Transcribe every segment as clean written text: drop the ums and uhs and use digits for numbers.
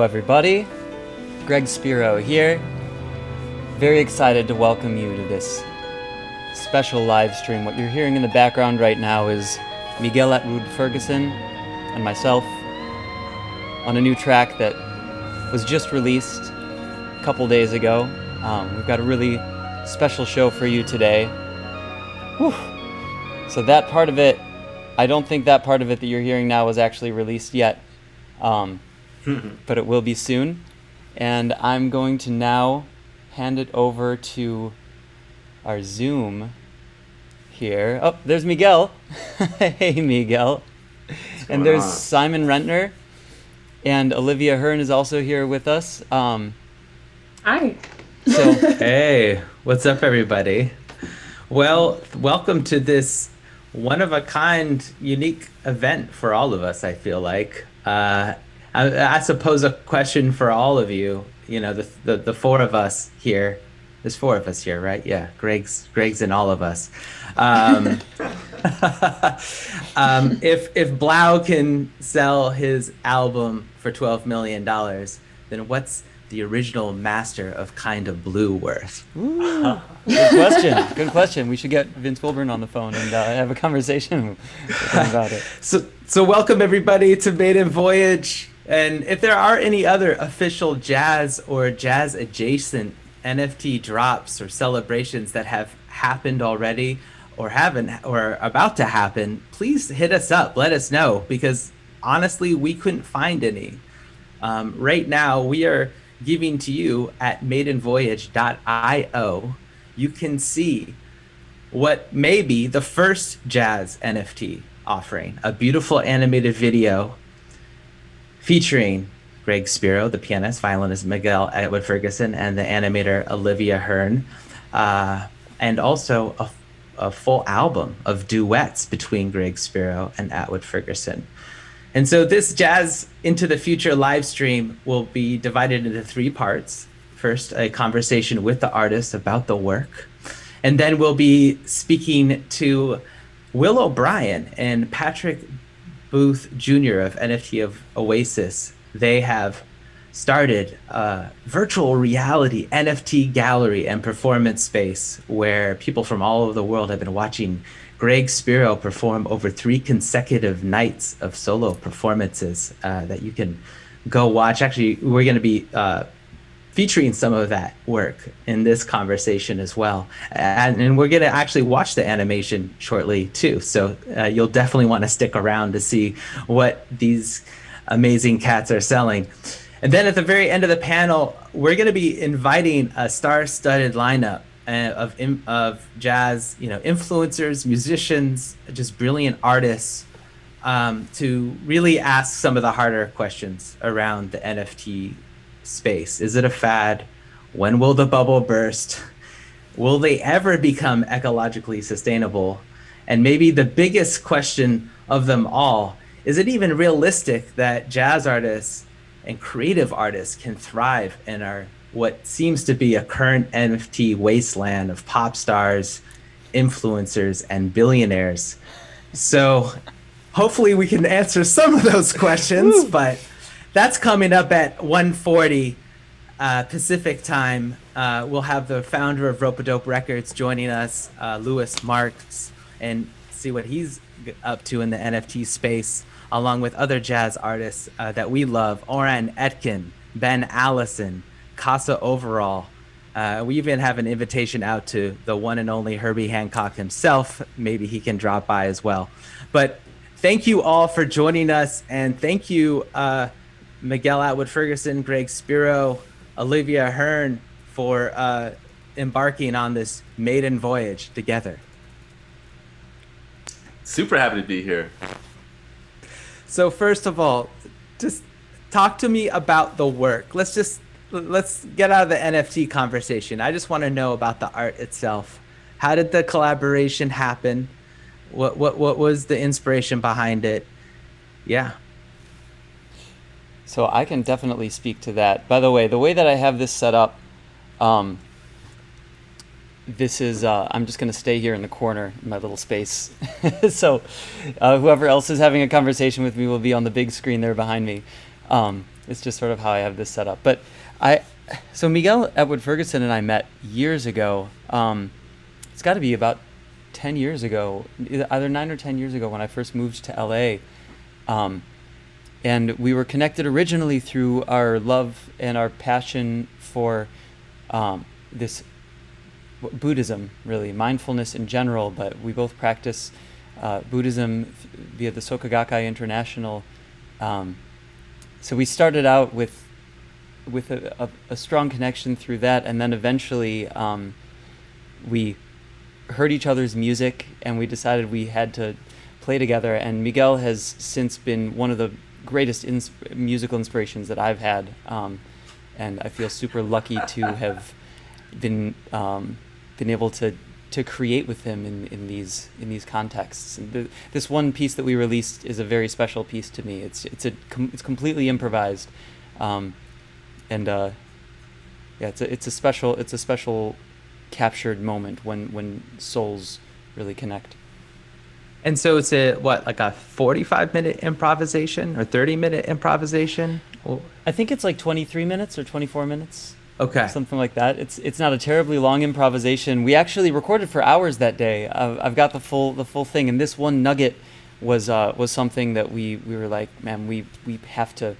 everybody. Greg Spero here. Very excited to welcome you to this special live stream. What you're hearing in the background right now is Miguel Atwood-Ferguson and myself on a new track that was just released a couple days ago. We've got a really special show for you today. Whew. So that part of it, I don't think that part of it that you're hearing now was actually released yet, but it will be soon. And I'm going to now hand it over to our Zoom here. Oh, there's Miguel. Hey, Miguel. And there's Simon Rentner. And Olivia Hern is also here with us. Hi. So, hey, what's up, everybody? Well, welcome to this one-of-a-kind, unique event for all of us, I feel like. I suppose a question for all of you, you know, the four of us here. There's four of us here, right? Yeah, Greg's and all of us. If Blau can sell his album for $12 million, then what's the original master of Kind of Blue worth? Ooh, good question. Good question. We should get Vince Wilburn on the phone and have a conversation with him about it. So welcome everybody to Maiden Voyage. And if there are any other official jazz or jazz adjacent NFT drops or celebrations that have happened already or haven't or about to happen, please hit us up. Let us know, because honestly, we couldn't find any. Right now, we are giving to you at maidenvoyage.io. You can see what may be the first jazz NFT offering, a beautiful animated video featuring Greg Spero, the pianist, violinist Miguel Atwood-Ferguson, and the animator Olivia Hern, and also a full album of duets between Greg Spero and Atwood-Ferguson. And so this Jazz Into the Future live stream will be divided into three parts. First, a conversation with the artist about the work. And then we'll be speaking to Will O'Brien and Patrick Booth Jr. of NFT of Oasis. They have started a virtual reality NFT gallery and performance space where people from all over the world have been watching Greg Spero perform over 3 consecutive nights of solo performances that you can go watch. Actually, we're going to be featuring some of that work in this conversation as well. And we're going to actually watch the animation shortly too. So you'll definitely want to stick around to see what these amazing cats are selling. And then at the very end of the panel, we're going to be inviting a star-studded lineup of jazz, influencers, musicians, just brilliant artists, to really ask some of the harder questions around the NFT space. Is it a fad? When will the bubble burst? Will they ever become ecologically sustainable? And maybe the biggest question of them all, is it even realistic that jazz artists and creative artists can thrive in our what seems to be a current NFT wasteland of pop stars, influencers, and billionaires? So hopefully we can answer some of those questions, but that's coming up at 1:40 Pacific time. We'll have the founder of Rope-A-Dope Records joining us, Louis Marks, and see what he's up to in the NFT space, along with other jazz artists that we love, Oran Etkin, Ben Allison, Casa Overall. We even have an invitation out to the one and only Herbie Hancock himself. Maybe he can drop by as well. But thank you all for joining us, and thank you, Miguel Atwood-Ferguson, Greg Spero, Olivia Hern, for embarking on this maiden voyage together. Super happy to be here. So first of all, just talk to me about the work. Let's get out of the NFT conversation. I just want to know about the art itself. How did the collaboration happen? What was the inspiration behind it? Yeah. So I can definitely speak to that. By the way that I have this set up, this is, I'm just going to stay here in the corner in my little space. So whoever else is having a conversation with me will be on the big screen there behind me. It's just sort of how I have this set up. But so Miguel Atwood-Ferguson and I met years ago. It's got to be about 10 years ago, either 9 or 10 years ago when I first moved to LA. And we were connected originally through our love and our passion for this Buddhism, really, mindfulness in general, but we both practice Buddhism via the Soka Gakkai International. So we started out with a strong connection through that, and then eventually we heard each other's music, and we decided we had to play together. And Miguel has since been one of the greatest musical inspirations that I've had, and I feel super lucky to have been able to create with him in these contexts. And this one piece that we released is a very special piece to me. It's completely improvised, it's a special captured moment when souls really connect. And so it's like a 45-minute improvisation or 30-minute improvisation? I think it's like 23 minutes or 24 minutes. Okay. Something like that. It's not a terribly long improvisation. We actually recorded for hours that day. I've got the full thing, and this one nugget was something that we were like, man, we have to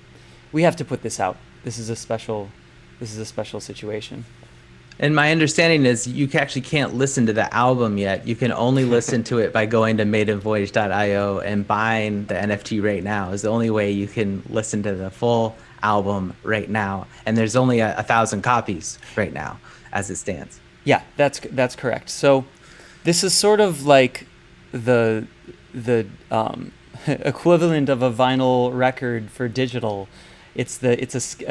put this out. This is a special situation. And my understanding is you actually can't listen to the album yet. You can only listen to it by going to maidenvoyage.io and buying the NFT right now is the only way you can listen to the full album right now. And there's only 1,000 copies right now as it stands. Yeah, that's correct. So this is sort of like the equivalent of a vinyl record for digital. It's an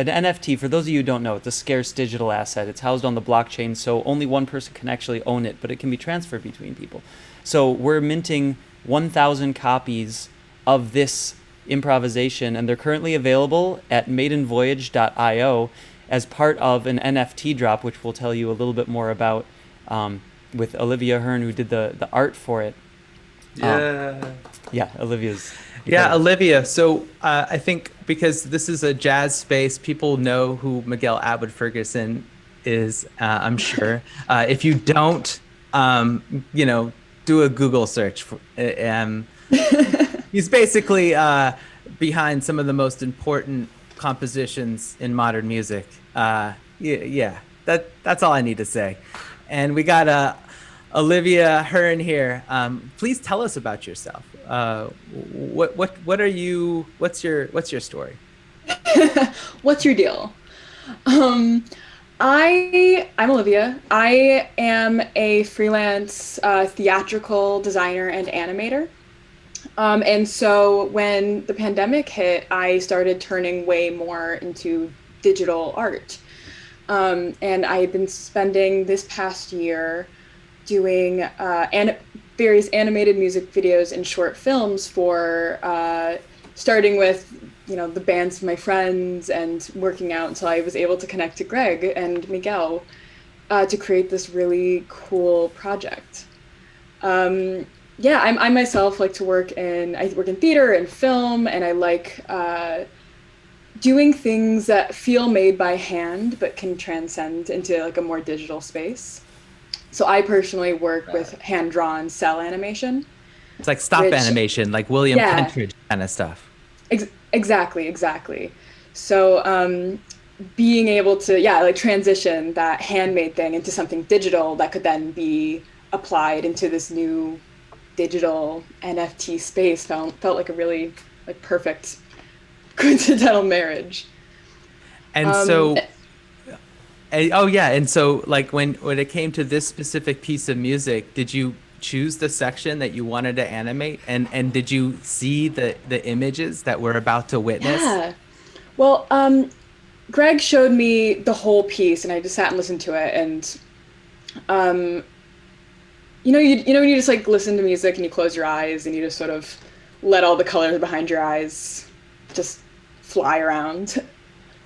NFT. For those of you who don't know, it's a scarce digital asset. It's housed on the blockchain, so only one person can actually own it, but it can be transferred between people. So we're minting 1,000 copies of this improvisation, and they're currently available at maidenvoyage.io as part of an NFT drop, which we'll tell you a little bit more about, with Olivia Hern, who did the art for it. Olivia's... Yeah, Olivia. So I think because this is a jazz space, people know who Miguel Atwood-Ferguson is, I'm sure. If you don't, do a Google search. He's basically behind some of the most important compositions in modern music. That's all I need to say. And we got Olivia Hern here. Please tell us about yourself. What are you? What's your story? What's your deal? I'm Olivia. I am a freelance theatrical designer and animator. And so when the pandemic hit, I started turning way more into digital art. And I had been spending this past year doing various animated music videos and short films for starting with the bands of my friends and working out until I was able to connect to Greg and Miguel to create this really cool project. I myself like to work in theater and film, and I like doing things that feel made by hand but can transcend into like a more digital space. So I personally work with hand-drawn cell animation. It's like stop animation, like William Kentridge kind of stuff. Exactly. So being able to, transition that handmade thing into something digital that could then be applied into this new digital NFT space felt like a really perfect coincidental marriage. And so... and so like when it came to this specific piece of music, did you choose the section that you wanted to animate, and did you see the images that we're about to witness? Yeah. Well, Greg showed me the whole piece, and I just sat and listened to it, and when you just like listen to music and you close your eyes and you just sort of let all the colors behind your eyes just fly around,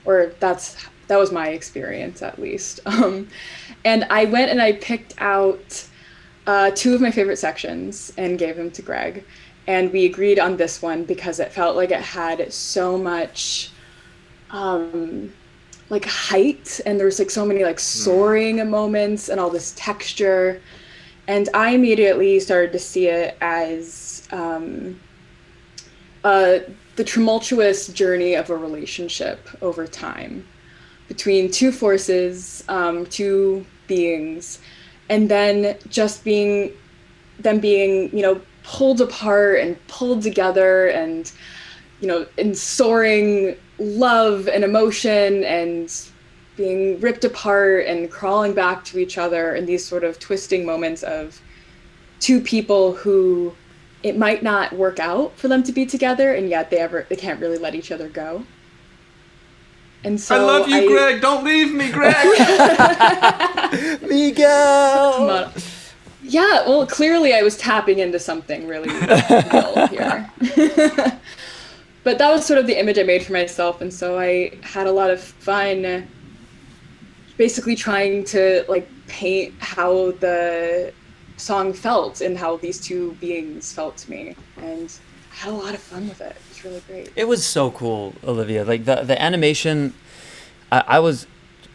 or that was my experience, at least. And I went and I picked out 2 of my favorite sections and gave them to Greg. And we agreed on this one because it felt like it had so much like height, and there's like so many like soaring moments and all this texture. And I immediately started to see it as the tumultuous journey of a relationship over time between two forces, two beings, and then just being you know, pulled apart and pulled together, and you know, in soaring love and emotion, and being ripped apart and crawling back to each other, and these sort of twisting moments of two people who it might not work out for them to be together, and yet they can't really let each other go. And so I love you, Greg. Don't leave me, Greg. Miguel. Yeah, well, clearly I was tapping into something really real here. But that was sort of the image I made for myself, and so I had a lot of fun basically trying to like paint how the song felt and how these two beings felt to me, and I had a lot of fun with it. It was really great. It was so cool, Olivia. Like the animation, I was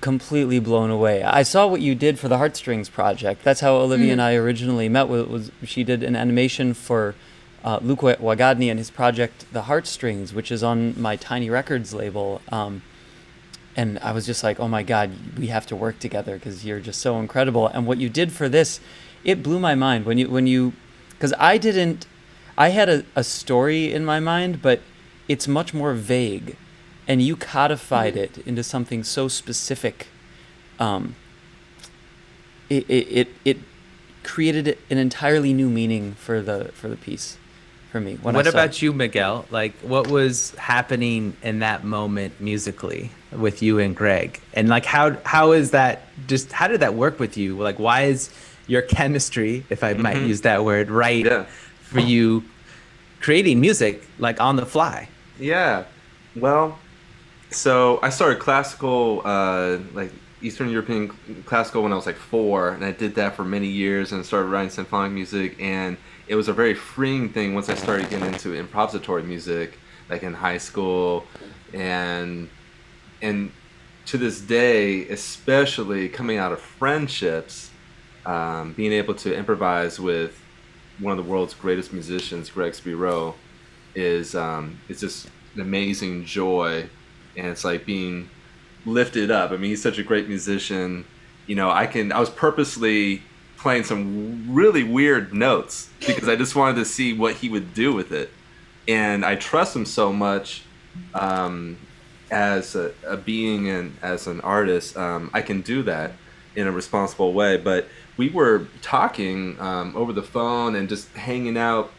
completely blown away. I saw what you did for the Heartstrings project. That's how Olivia and I originally met. Was she did an animation for Luke Wagadny and his project, The Heartstrings, which is on my Tiny Records label. And I was just like, oh my God, we have to work together because you're just so incredible. And what you did for this, it blew my mind when you, because I had a story in my mind, but it's much more vague, and you codified it into something so specific. It created an entirely new meaning for the piece for me. What about you, Miguel? Like, what was happening in that moment musically with you and Greg? And like, how did that work with you? Like, why is your chemistry, if I might use that word, right for you creating music like on the fly? Yeah. Well, so I started classical, like Eastern European classical when I was like 4, and I did that for many years and started writing symphonic music, and it was a very freeing thing once I started getting into improvisatory music, like in high school, and to this day, especially coming out of friendships, being able to improvise with one of the world's greatest musicians, Greg Spero, is it's just an amazing joy, and it's like being lifted up. I mean, he's such a great musician. You know, I was purposely playing some really weird notes because I just wanted to see what he would do with it, and I trust him so much as a being and as an artist. I can do that in a responsible way. But we were talking over the phone and just hanging out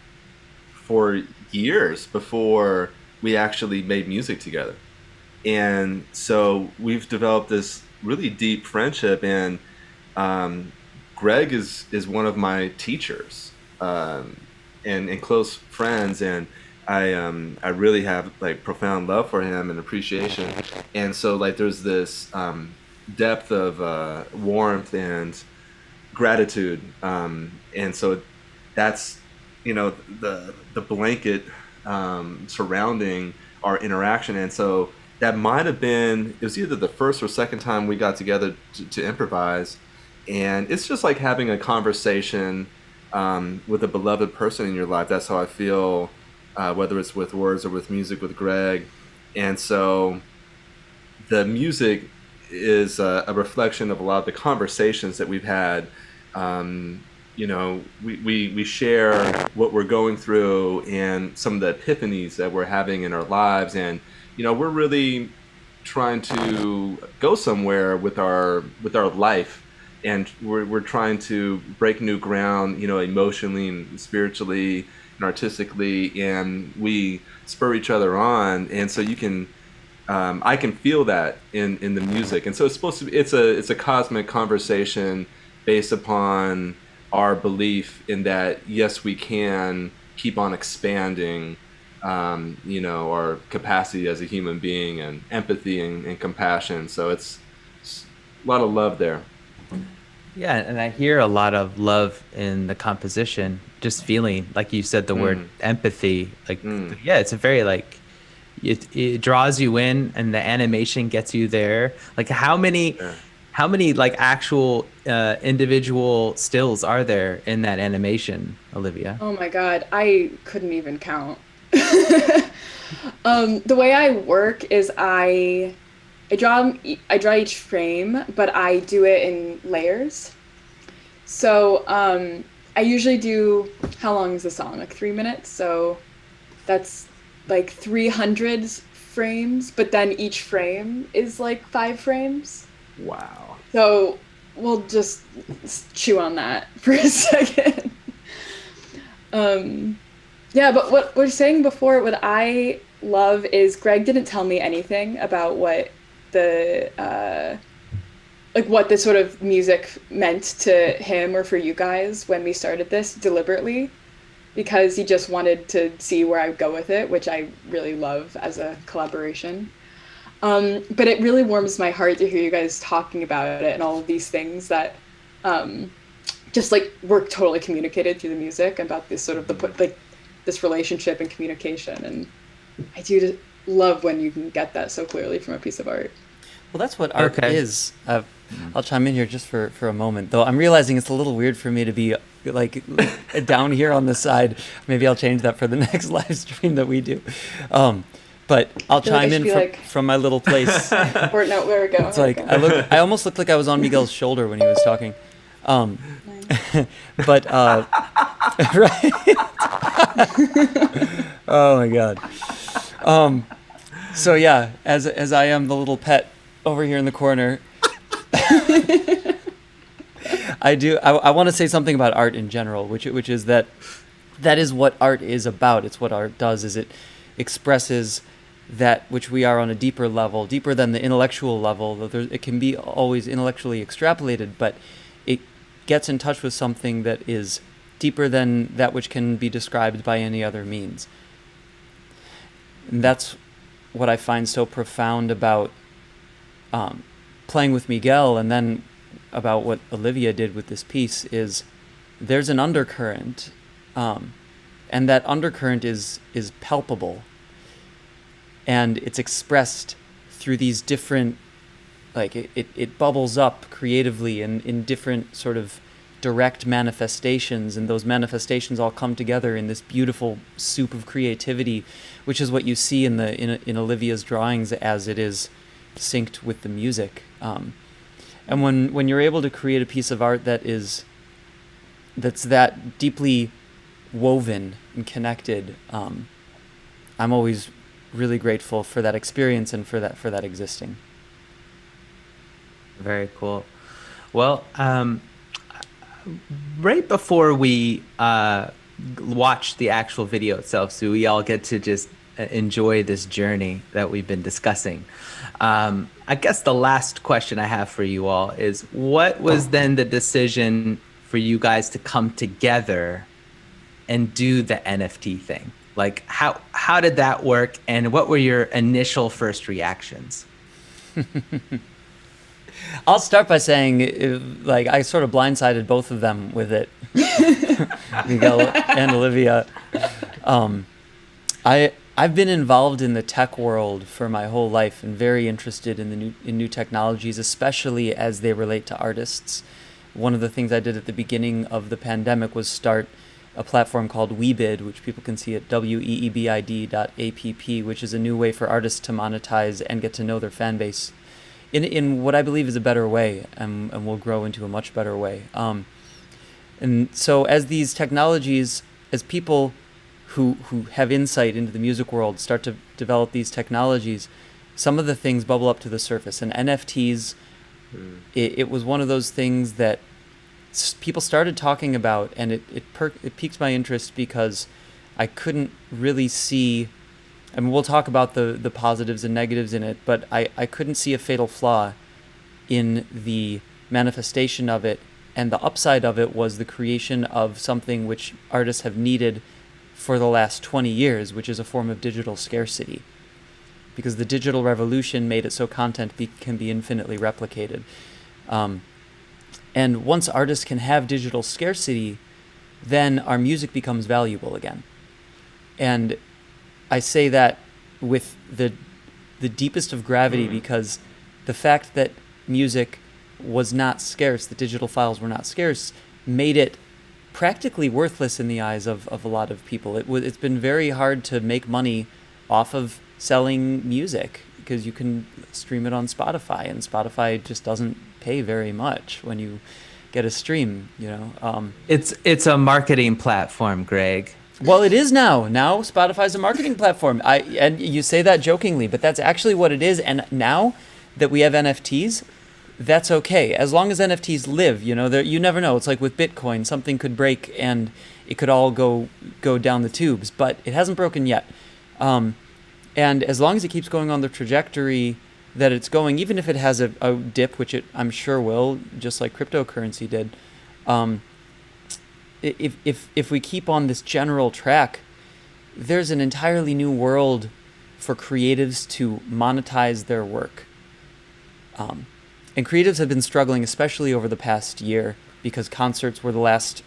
for years before we actually made music together. And so we've developed this really deep friendship, and Greg is one of my teachers and close friends, and I really have like profound love for him and appreciation. And so like there's this depth of warmth and gratitude, and so that's, you know, the blanket surrounding our interaction. And so that might have been, it was either the first or second time we got together to improvise, and it's just like having a conversation with a beloved person in your life. That's how I feel, whether it's with words or with music with Greg. And so the music is a reflection of a lot of the conversations that we've had. You know, we share what we're going through and some of the epiphanies that we're having in our lives, and you know, we're really trying to go somewhere with our life, and we're trying to break new ground, you know, emotionally and spiritually and artistically, and we spur each other on. And so you can, I can feel that in the music. And so it's supposed to be, it's a cosmic conversation based upon our belief in that, yes, we can keep on expanding, you know, our capacity as a human being, and empathy and compassion. So it's a lot of love there. Yeah, and I hear a lot of love in the composition, just feeling, like you said, the word empathy. Like, yeah, it's a very like it draws you in, and the animation gets you there. Like how many like actual individual stills are there in that animation, Olivia? Oh my God, I couldn't even count. The way I work is I draw each frame, but I do it in layers. So I usually do, how long is the song? Like 3 minutes. So that's like 300 frames, but then each frame is like 5 frames. Wow. So we'll just chew on that for a second. Yeah, but what we're saying before, what I love is Greg didn't tell me anything about what what this sort of music meant to him or for you guys when we started this deliberately, because he just wanted to see where I would go with it, which I really love as a collaboration. But it really warms my heart to hear you guys talking about it and all of these things that just like were totally communicated through the music about this sort of this relationship and communication. And I do love when you can get that so clearly from a piece of art. Well, that's what art is. I'll chime in here just for a moment, though I'm realizing it's a little weird for me to be like down here on the side. Maybe I'll change that for the next live stream that we do. But I'll chime in from my little place. No, where we go. It's like I almost looked like I was on Miguel's shoulder when he was talking. But right. Oh my God. So yeah, as I am the little pet over here in the corner, I want to say something about art in general, which is that is what art is about. It's what art does, is it expresses that which we are on a deeper level, deeper than the intellectual level. It can be always intellectually extrapolated, but it gets in touch with something that is deeper than that which can be described by any other means. And that's what I find so profound about playing with Miguel, and then about what Olivia did with this piece, is there's an undercurrent, and that undercurrent is palpable, and it's expressed through these different, like it bubbles up creatively in different sort of direct manifestations, and those manifestations all come together in this beautiful soup of creativity, which is what you see in Olivia's drawings as it is synced with the music. And when you're able to create a piece of art that's that deeply woven and connected, I'm always really grateful for that experience and for that existing. Very cool. Well, right before we watch the actual video itself, so we all get to just enjoy this journey that we've been discussing, I guess the last question I have for you all is, what was then the decision for you guys to come together and do the NFT thing? Like, how did that work, and what were your initial first reactions? I'll start by saying, like, I sort of blindsided both of them with it, Miguel and Olivia. I've been involved in the tech world for my whole life and very interested in new technologies, especially as they relate to artists. One of the things I did at the beginning of the pandemic was start a platform called Weebid, which people can see at weebid.app, which is a new way for artists to monetize and get to know their fan base in what I believe is a better way, and will grow into a much better way. And so as these technologies, as people who have insight into the music world start to develop these technologies, some of the things bubble up to the surface. And NFTs, it was one of those things that people started talking about, and it piqued my interest because I couldn't really see, I mean, we'll talk about the positives and negatives in it, but I couldn't see a fatal flaw in the manifestation of it. And the upside of it was the creation of something which artists have needed for the last 20 years, which is a form of digital scarcity. Because the digital revolution made it so content can be infinitely replicated. And once artists can have digital scarcity, then our music becomes valuable again. And I say that with the deepest of gravity, because the fact that music was not scarce, the digital files were not scarce, made it practically worthless in the eyes of a lot of people. It's been very hard to make money off of selling music, because you can stream it on Spotify, and Spotify just doesn't pay very much when you get a stream, you know. It's a marketing platform, Greg. Well, it is now. Now Spotify's a marketing platform. And you say that jokingly, but that's actually what it is. And now that we have NFTs, that's okay. As long as NFTs live, you know, you never know. It's like with Bitcoin, something could break and it could all go down the tubes, but it hasn't broken yet. And as long as it keeps going on the trajectory that it's going, even if it has a dip, which it I'm sure will, just like cryptocurrency did, if we keep on this general track, there's an entirely new world for creatives to monetize their work. And creatives have been struggling, especially over the past year, because concerts were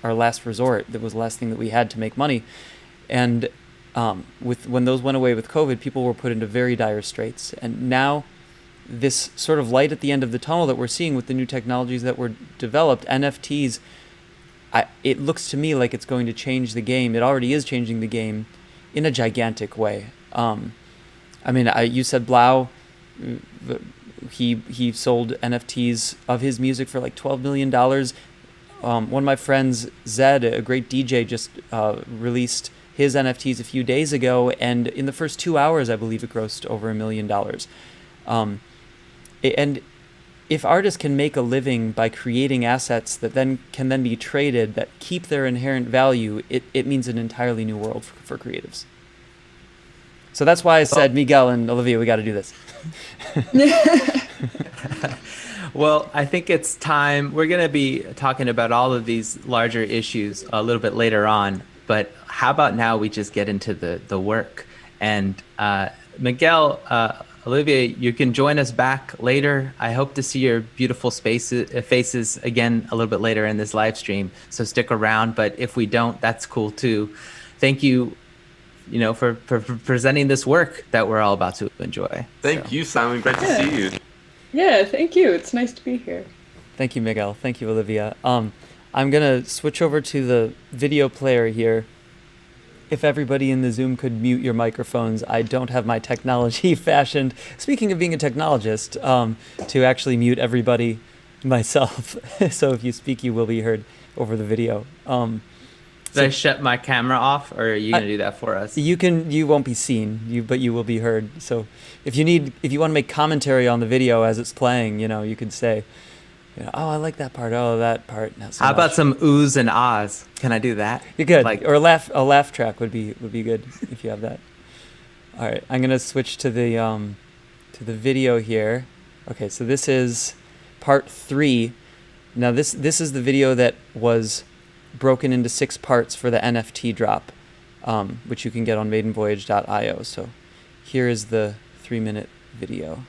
our last resort. That was the last thing that we had to make money. And when those went away with COVID, people were put into very dire straits. And now this sort of light at the end of the tunnel that we're seeing with the new technologies that were developed, NFTs, it looks to me like it's going to change the game. It already is changing the game in a gigantic way. I mean, you said Blau, he sold NFTs of his music for like $12 million. One of my friends, Zed, a great DJ, just released his NFTs a few days ago, and in the first 2 hours, I believe it grossed over $1 million. And if artists can make a living by creating assets that can be traded, that keep their inherent value, it means an entirely new world for creatives. So that's why I said, Miguel and Olivia, we got to do this. Well, I think it's time. We're going to be talking about all of these larger issues a little bit later on, but how about now we just get into the work? And Miguel, Olivia, you can join us back later. I hope to see your beautiful faces again a little bit later in this live stream. So stick around. But if we don't, that's cool too. Thank you, for presenting this work that we're all about to enjoy. Thank you, Simon. Great to see you. Yeah, thank you. It's nice to be here. Thank you, Miguel. Thank you, Olivia. I'm gonna switch over to the video player here. If everybody in the Zoom could mute your microphones, I don't have my technology fashioned, speaking of being a technologist, to actually mute everybody myself. So if you speak, you will be heard over the video. Did I shut my camera off, or are you going to do that for us? You won't be seen, but you will be heard. So if you want to make commentary on the video as it's playing, you could say, oh, I like that part. Oh, that part. Not so How much. about some oohs and ahs? Can I do that? You could, or a laugh track would be good if you have that. All right, I'm gonna switch to the video here. Okay, so this is part 3. Now this is the video that was broken into 6 parts for the NFT drop, which you can get on maidenvoyage.io. So here is the 3-minute video.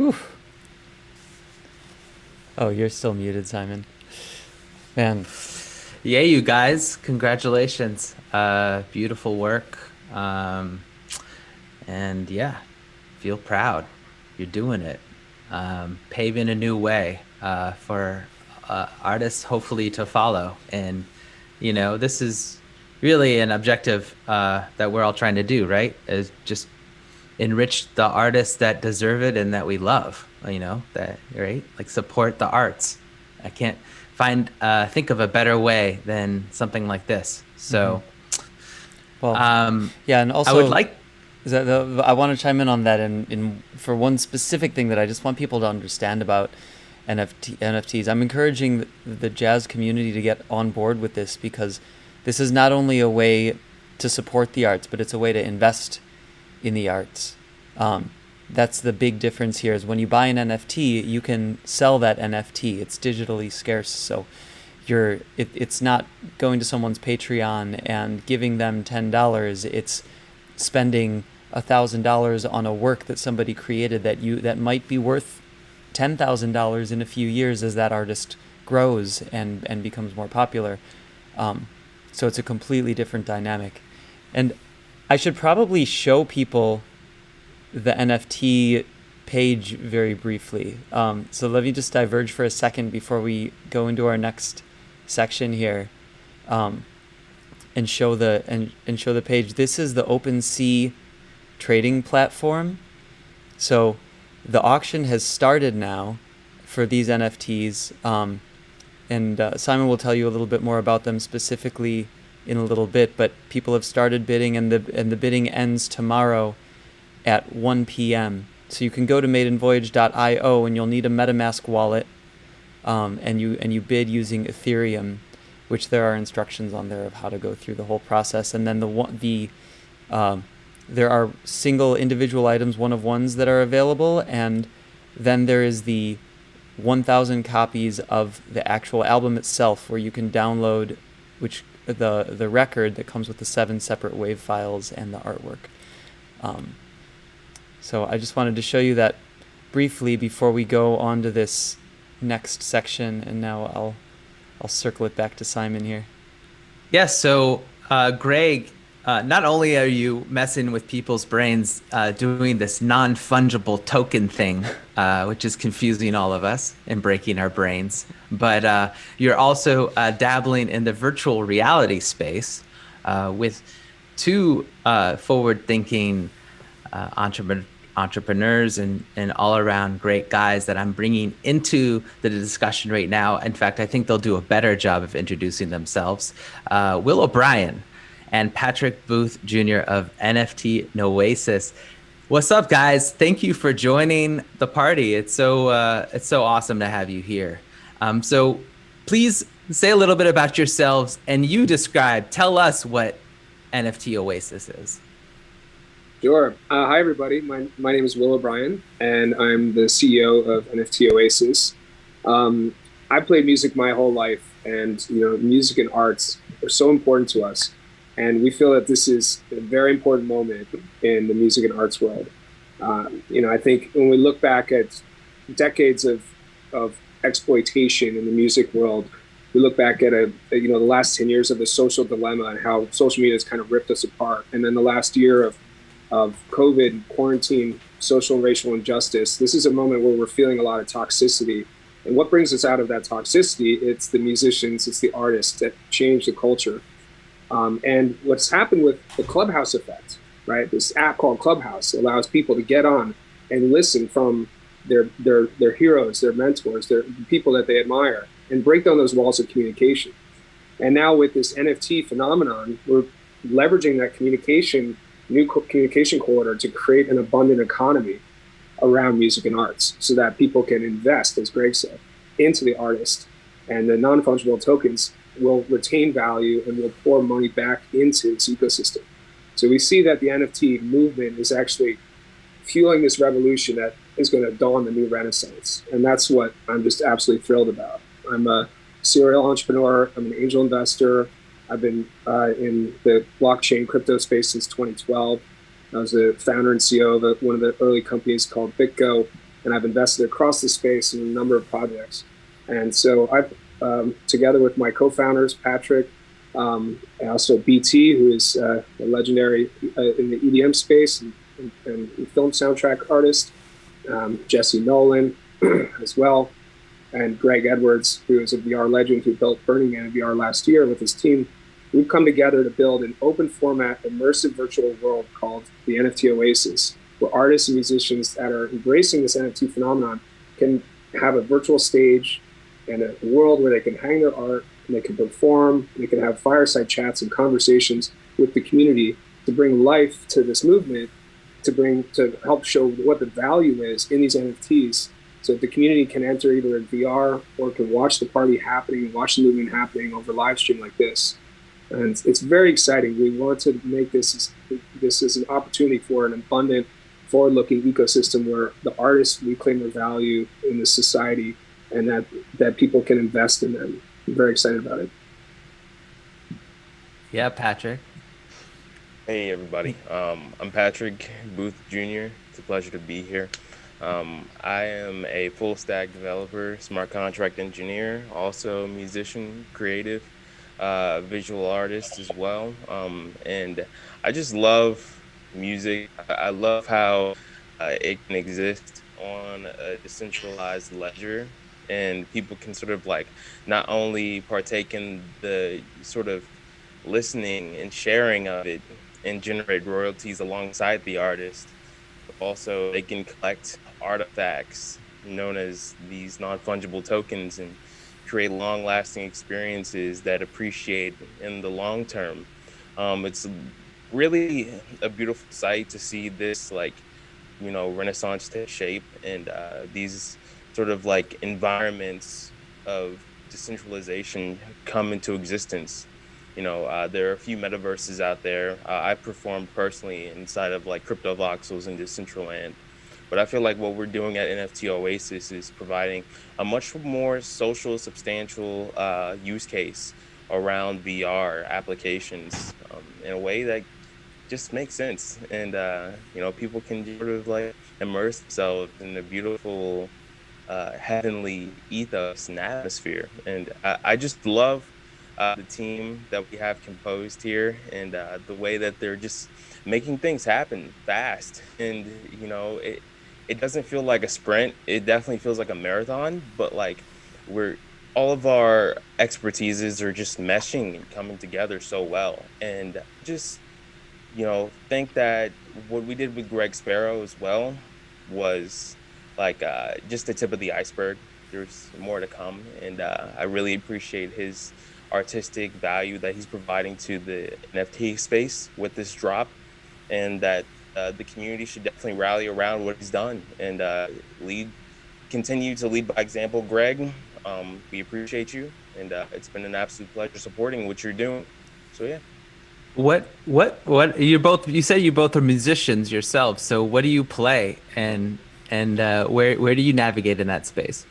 Whew. Oh, you're still muted, Simon. Man. Yay, you guys. Congratulations. Beautiful work. And yeah, feel proud. You're doing it. Paving a new way for artists hopefully to follow. And, you know, this is really an objective that we're all trying to do, right? Is just enrich the artists that deserve it and that we love, you know, that, right? Like support the arts. I can't think of a better way than something like this. So, well, yeah, and also I would like. I want to chime in on that, in for one specific thing that I just want people to understand about NFTs. I'm encouraging the jazz community to get on board with this, because this is not only a way to support the arts, but it's a way to invest in the arts. That's the big difference here, is when you buy an NFT, you can sell that NFT. It's digitally scarce, so it's not going to someone's Patreon and giving them $10. It's spending $1,000 on a work that somebody created that might be worth $10,000 in a few years as that artist grows and becomes more popular. So it's a completely different dynamic. And I should probably show people the NFT page very briefly. So let me just diverge for a second before we go into our next section here, and show the page. This is the OpenSea trading platform. So the auction has started now for these NFTs, and Simon will tell you a little bit more about them specifically in a little bit. But people have started bidding, and the bidding ends tomorrow at 1 p.m. So you can go to maidenvoyage.io, and you'll need a MetaMask wallet, and you bid using Ethereum, which there are instructions on there of how to go through the whole process. And then there are single individual items, one-of-ones, that are available, and then there is the 1,000 copies of the actual album itself, where you can download the record that comes with the 7 separate WAV files and the artwork. So I just wanted to show you that briefly before we go on to this next section, and now I'll circle it back to Simon here. Yes, so Greg, not only are you messing with people's brains doing this non-fungible token thing, which is confusing all of us and breaking our brains, but you're also dabbling in the virtual reality space with two forward-thinking entrepreneurs and all around great guys that I'm bringing into the discussion right now. In fact, I think they'll do a better job of introducing themselves. Will O'Brien and Patrick Booth Jr. of NFT Noasis. What's up, guys? Thank you for joining the party. It's so awesome to have you here. So please say a little bit about yourselves, and you tell us what NFT Oasis is. Sure. Hi, everybody. My name is Will O'Brien, and I'm the CEO of NFT Oasis. I played music my whole life, and music and arts are so important to us. And we feel that this is a very important moment in the music and arts world. I think when we look back at decades of exploitation in the music world, we look back at the last 10 years of the social dilemma and how social media has kind of ripped us apart. And then the last year of COVID, quarantine, social and racial injustice, this is a moment where we're feeling a lot of toxicity. And what brings us out of that toxicity? It's the musicians, it's the artists that change the culture. And what's happened with the Clubhouse effect, right? This app called Clubhouse allows people to get on and listen from their heroes, their mentors, their people that they admire, and break down those walls of communication. And now with this NFT phenomenon, we're leveraging that new communication corridor to create an abundant economy around music and arts, so that people can invest, as Greg said, into the artist. And the non-fungible tokens will retain value and will pour money back into this ecosystem. So we see that the NFT movement is actually fueling this revolution that is going to dawn the new renaissance. And that's what I'm just absolutely thrilled about. I'm a serial entrepreneur. I'm an angel investor. I've been in the blockchain crypto space since 2012. I was the founder and CEO of one of the early companies called BitGo. and I've invested across the space in a number of projects. And so I've, together with my co-founders, Patrick, and also BT, who is a legendary in the EDM space and film soundtrack artist, Jesse Nolan as well, and Greg Edwards, who is a VR legend who built Burning Man VR last year with his team. We've come together to build an open format, immersive virtual world called the NFT Oasis, where artists and musicians that are embracing this NFT phenomenon can have a virtual stage and a world where they can hang their art, and they can perform, they can have fireside chats and conversations with the community to bring life to this movement, to help show what the value is in these NFTs, so that the community can enter either in VR or can watch the party happening, watch the movement happening over live stream like this. And it's very exciting. We want to make this as an opportunity for an abundant, forward-looking ecosystem where the artists reclaim their value in this society, and that people can invest in them. I'm very excited about it. Yeah, Patrick. Hey everybody, I'm Patrick Booth Jr. It's a pleasure to be here. I am a full stack developer, smart contract engineer, also musician, creative, visual artist as well. And I just love music. I love how it can exist on a decentralized ledger, and people can sort of like not only partake in the sort of listening and sharing of it and generate royalties alongside the artist, but also they can collect artifacts known as these non-fungible tokens and create long-lasting experiences that appreciate in the long term. It's really a beautiful sight to see this, like, you know, renaissance take shape, and these sort of like environments of decentralization come into existence. You know, there are a few metaverses out there. I performed personally inside of like crypto voxels and Decentraland. But I feel like what we're doing at NFT Oasis is providing a much more social, substantial use case around VR applications in a way that just makes sense. And, you know, people can sort of like immerse themselves in the beautiful, heavenly ethos and atmosphere. And I just love the team that we have composed here, and the way that they're just making things happen fast. And, you know, it doesn't feel like a sprint. It definitely feels like a marathon, but like all of our expertises are just meshing and coming together so well. And just, you know, think that what we did with Greg Spero as well was like just the tip of the iceberg. There's more to come, and I really appreciate his artistic value that he's providing to the NFT space with this drop, and that the community should definitely rally around what he's done and continue to lead by example. Greg, we appreciate you, and it's been an absolute pleasure supporting what you're doing. So yeah. What you say you both are musicians yourselves, so what do you play, and where do you navigate in that space?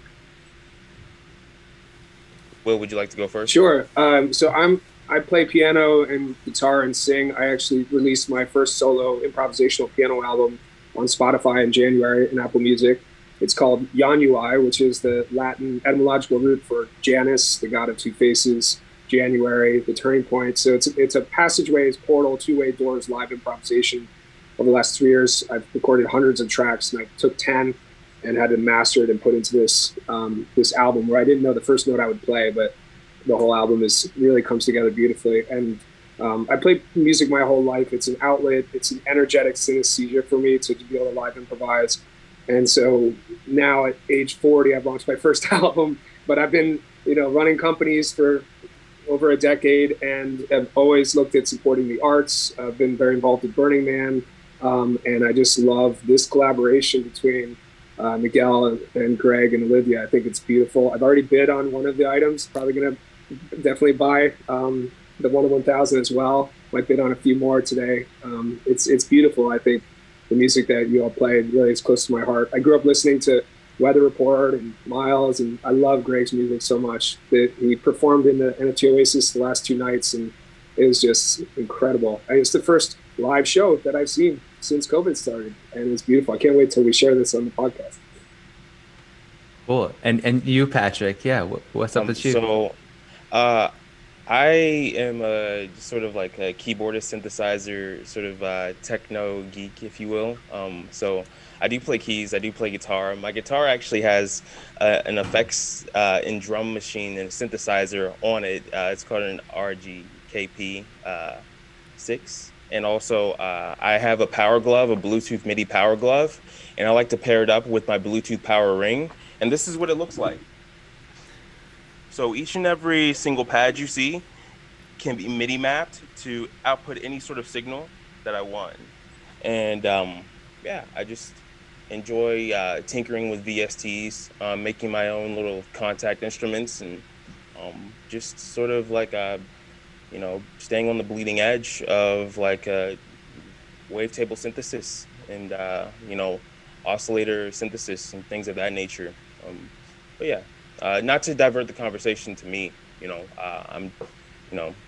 Will, would you like to go first? Sure. So I play piano and guitar and sing. I actually released my first solo improvisational piano album on Spotify in January and Apple Music. It's called January, which is the Latin etymological root for Janus, the god of two faces, January, the turning point. So it's a passageways, portal, two-way doors, live improvisation. Over the last 3 years, I've recorded hundreds of tracks, and I took 10 and had to master it and put into this album where I didn't know the first note I would play, but the whole album really comes together beautifully. And I played music my whole life. It's an outlet. It's an energetic synesthesia for me to be able to live improvise. And so now at age 40, I've launched my first album, but I've been, you know, running companies for over a decade, and have always looked at supporting the arts. I've been very involved with Burning Man, and I just love this collaboration between Miguel and Greg and Olivia. I think it's beautiful. I've already bid on one of the items, probably going to definitely buy the 1 of 1,000 as well. Might bid on a few more today. It's beautiful. I think the music that you all play really is close to my heart. I grew up listening to Weather Report and Miles, and I love Greg's music so much that he performed in the NFT Oasis the last 2 nights, and it was just incredible. It's the first live show that I've seen since COVID started, and it's beautiful. I can't wait till we share this on the podcast. Cool. And you, Patrick, yeah, what's up with you? So, uh, I am a sort of like a keyboardist, synthesizer, sort of techno geek, if you will. So I do play keys, I do play guitar. My guitar actually has an effects and drum machine and synthesizer on it. It's called an RGKP 6. And also, I have a power glove, a Bluetooth MIDI power glove, and I like to pair it up with my Bluetooth power ring. And this is what it looks like. So each and every single pad you see can be MIDI mapped to output any sort of signal that I want. And yeah, I just enjoy tinkering with VSTs, making my own little contact instruments, and just sort of like staying on the bleeding edge of like wavetable synthesis and oscillator synthesis and things of that nature. But yeah. Not to divert the conversation to me, I'm,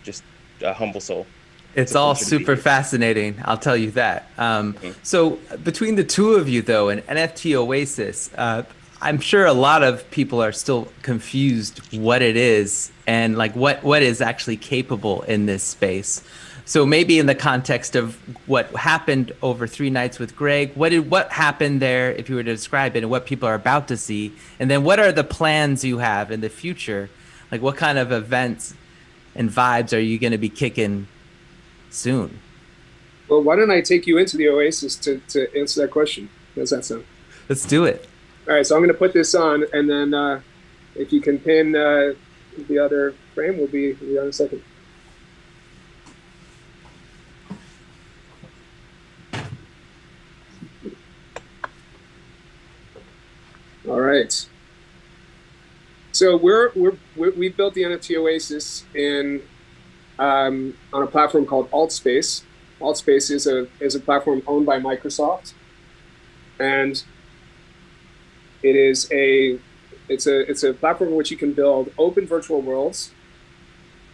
just a humble soul. It's all super fascinating, I'll tell you that. So between the two of you, though, and NFT Oasis, I'm sure a lot of people are still confused what it is and like what is actually capable in this space. So maybe in the context of what happened over 3 nights with Greg, what happened there, if you were to describe it, and what people are about to see, and then what are the plans you have in the future? Like what kind of events and vibes are you going to be kicking soon? Well, why don't I take you into the Oasis to answer that question? How does that sound? Let's do it. All right, so I'm going to put this on, and then if you can pin the other frame, we'll be on in a second. All right. So we built the NFT Oasis on a platform called Altspace. Altspace is a platform owned by Microsoft, and it's a platform in which you can build open virtual worlds.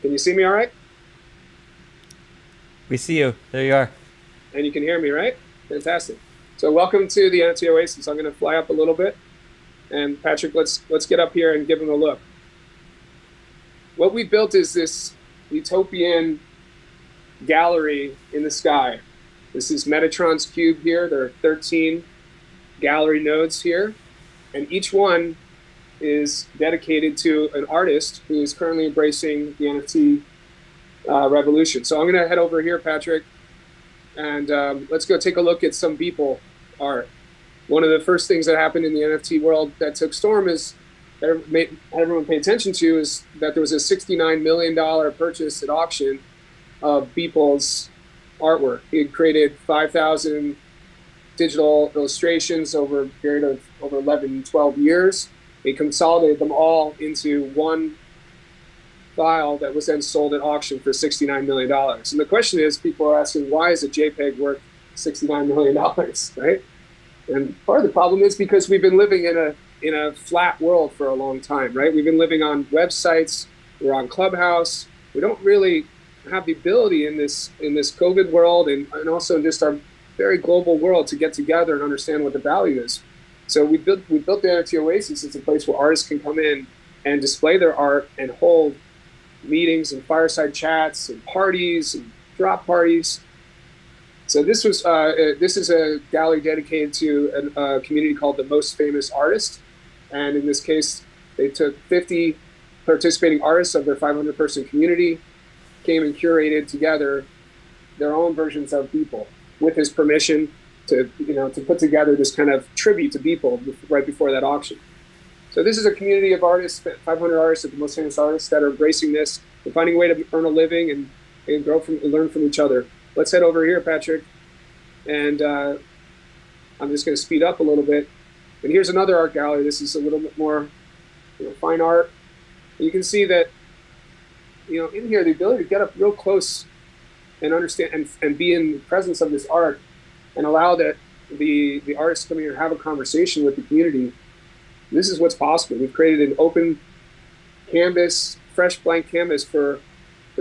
Can you see me all right? We see you. There you are. And you can hear me, right? Fantastic. So welcome to the NFT Oasis. I'm going to fly up a little bit. And Patrick, let's get up here and give him a look. What we built is this utopian gallery in the sky. This is Metatron's cube here. There are 13 gallery nodes here, and each one is dedicated to an artist who is currently embracing the NFT revolution. So I'm going to head over here, Patrick, and let's go take a look at some Beeple art. One of the first things that happened in the NFT world that took storm is that made everyone pay attention to is that there was a $69 million purchase at auction of Beeple's artwork. He had created 5,000 digital illustrations over a period of over 11, 12 years. He consolidated them all into one file that was then sold at auction for $69 million. And the question is, people are asking, why is a JPEG worth $69 million, right? And part of the problem is because we've been living in a flat world for a long time, right? We've been living on websites, we're on Clubhouse. We don't really have the ability in this COVID world and also just our very global world to get together and understand what the value is. So we built the NFT Oasis. It's a place where artists can come in and display their art and hold meetings and fireside chats and parties and drop parties. So this is a gallery dedicated to a community called the Most Famous Artist, and in this case, they took 50 participating artists of their 500-person community, came and curated together their own versions of Beeple with his permission to put together this kind of tribute to Beeple right before that auction. So this is a community of artists, 500 artists of the Most Famous Artists that are embracing this and finding a way to earn a living and learn from each other. Let's head over here, Patrick, and I'm just going to speed up a little bit. And here's another art gallery. This is a little bit more fine art. You can see that in here the ability to get up real close and understand and be in the presence of this art and allow that the artists come here and have a conversation with the community. This is what's possible. We've created an open canvas, fresh blank canvas for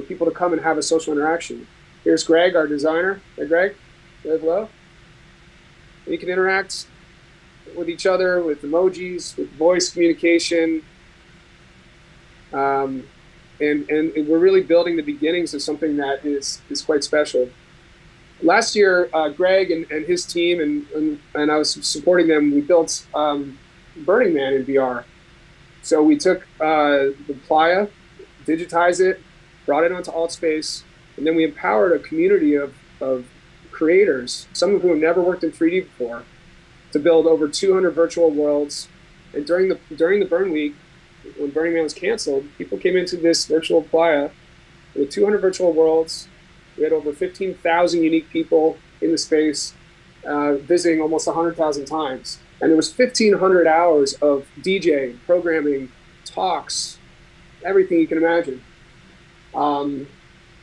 people to come and have a social interaction. Here's Greg, our designer. Hey, Greg, say hello. You can interact with each other, with emojis, with voice communication. And we're really building the beginnings of something that is quite special. Last year, Greg and his team and I was supporting them. We built Burning Man in VR. So we took the Playa, digitized it, brought it onto AltSpace, and then we empowered a community of creators, some of whom have never worked in 3D before, to build over 200 virtual worlds. And during the Burn Week, when Burning Man was canceled, people came into this virtual playa with 200 virtual worlds. We had over 15,000 unique people in the space, visiting almost 100,000 times. And there was 1,500 hours of DJing, programming, talks, everything you can imagine.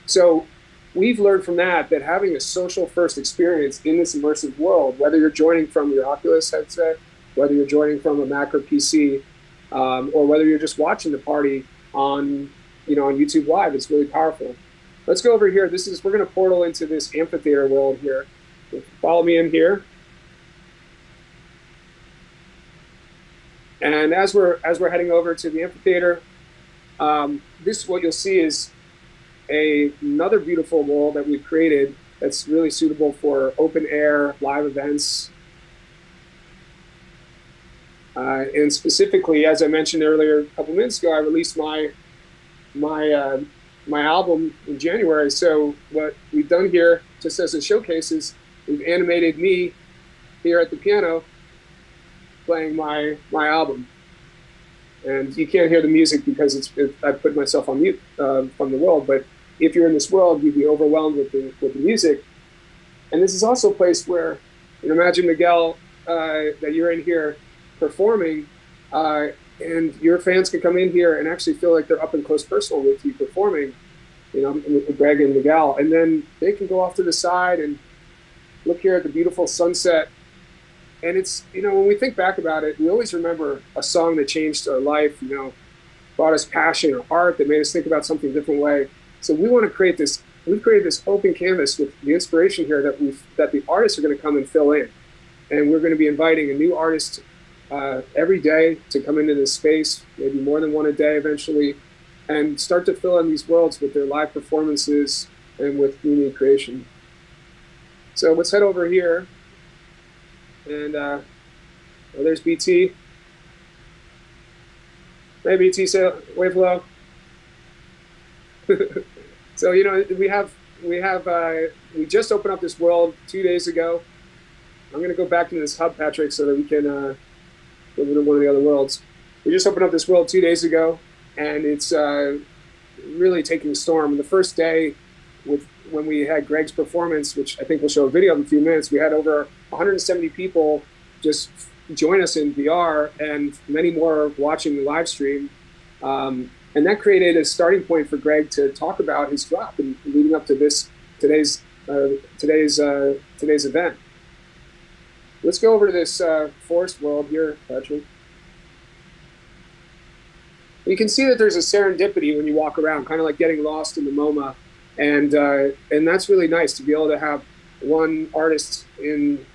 So we've learned from that having a social first experience in this immersive world, whether you're joining from your Oculus headset, whether you're joining from a Mac or PC, or whether you're just watching the party on YouTube Live, it's really powerful. Let's go over here. We're going to portal into this amphitheater world here. Follow me in here. And as we're heading over to the amphitheater, this what you'll see is another beautiful world that we've created that's really suitable for open air live events. And specifically, as I mentioned earlier, a couple minutes ago, I released my album in January. So what we've done here, just as a showcase, is we've animated me here at the piano playing my album. And you can't hear the music because I put myself on mute from the world. But if you're in this world, you'd be overwhelmed with the music. And this is also a place where, imagine, Miguel, that you're in here performing, and your fans can come in here and actually feel like they're up and close personal with you performing, with Greg and Miguel. And then they can go off to the side and look here at the beautiful sunset. And it's, when we think back about it, we always remember a song that changed our life, brought us passion or art that made us think about something a different way. So we want to create this, we've created this open canvas with the inspiration here that the artists are going to come and fill in. And we're going to be inviting a new artist every day to come into this space, maybe more than one a day eventually, and start to fill in these worlds with their live performances and with unique creation. So let's head over here. And there's BT. Hey, BT, say wave hello. So we just opened up this world 2 days ago. I'm going to go back into this hub, Patrick, so that we can go into one of the other worlds. We just opened up this world 2 days ago, and it's really taking a storm. The first day, when we had Greg's performance, which I think we'll show a video in a few minutes, we had over 170 people just join us in VR, and many more watching the live stream. And that created a starting point for Greg to talk about his drop and leading up to today's event. Let's go over to this forest world here, Patrick. You can see that there's a serendipity when you walk around, kind of like getting lost in the MoMA, and that's really nice to be able to have one artist in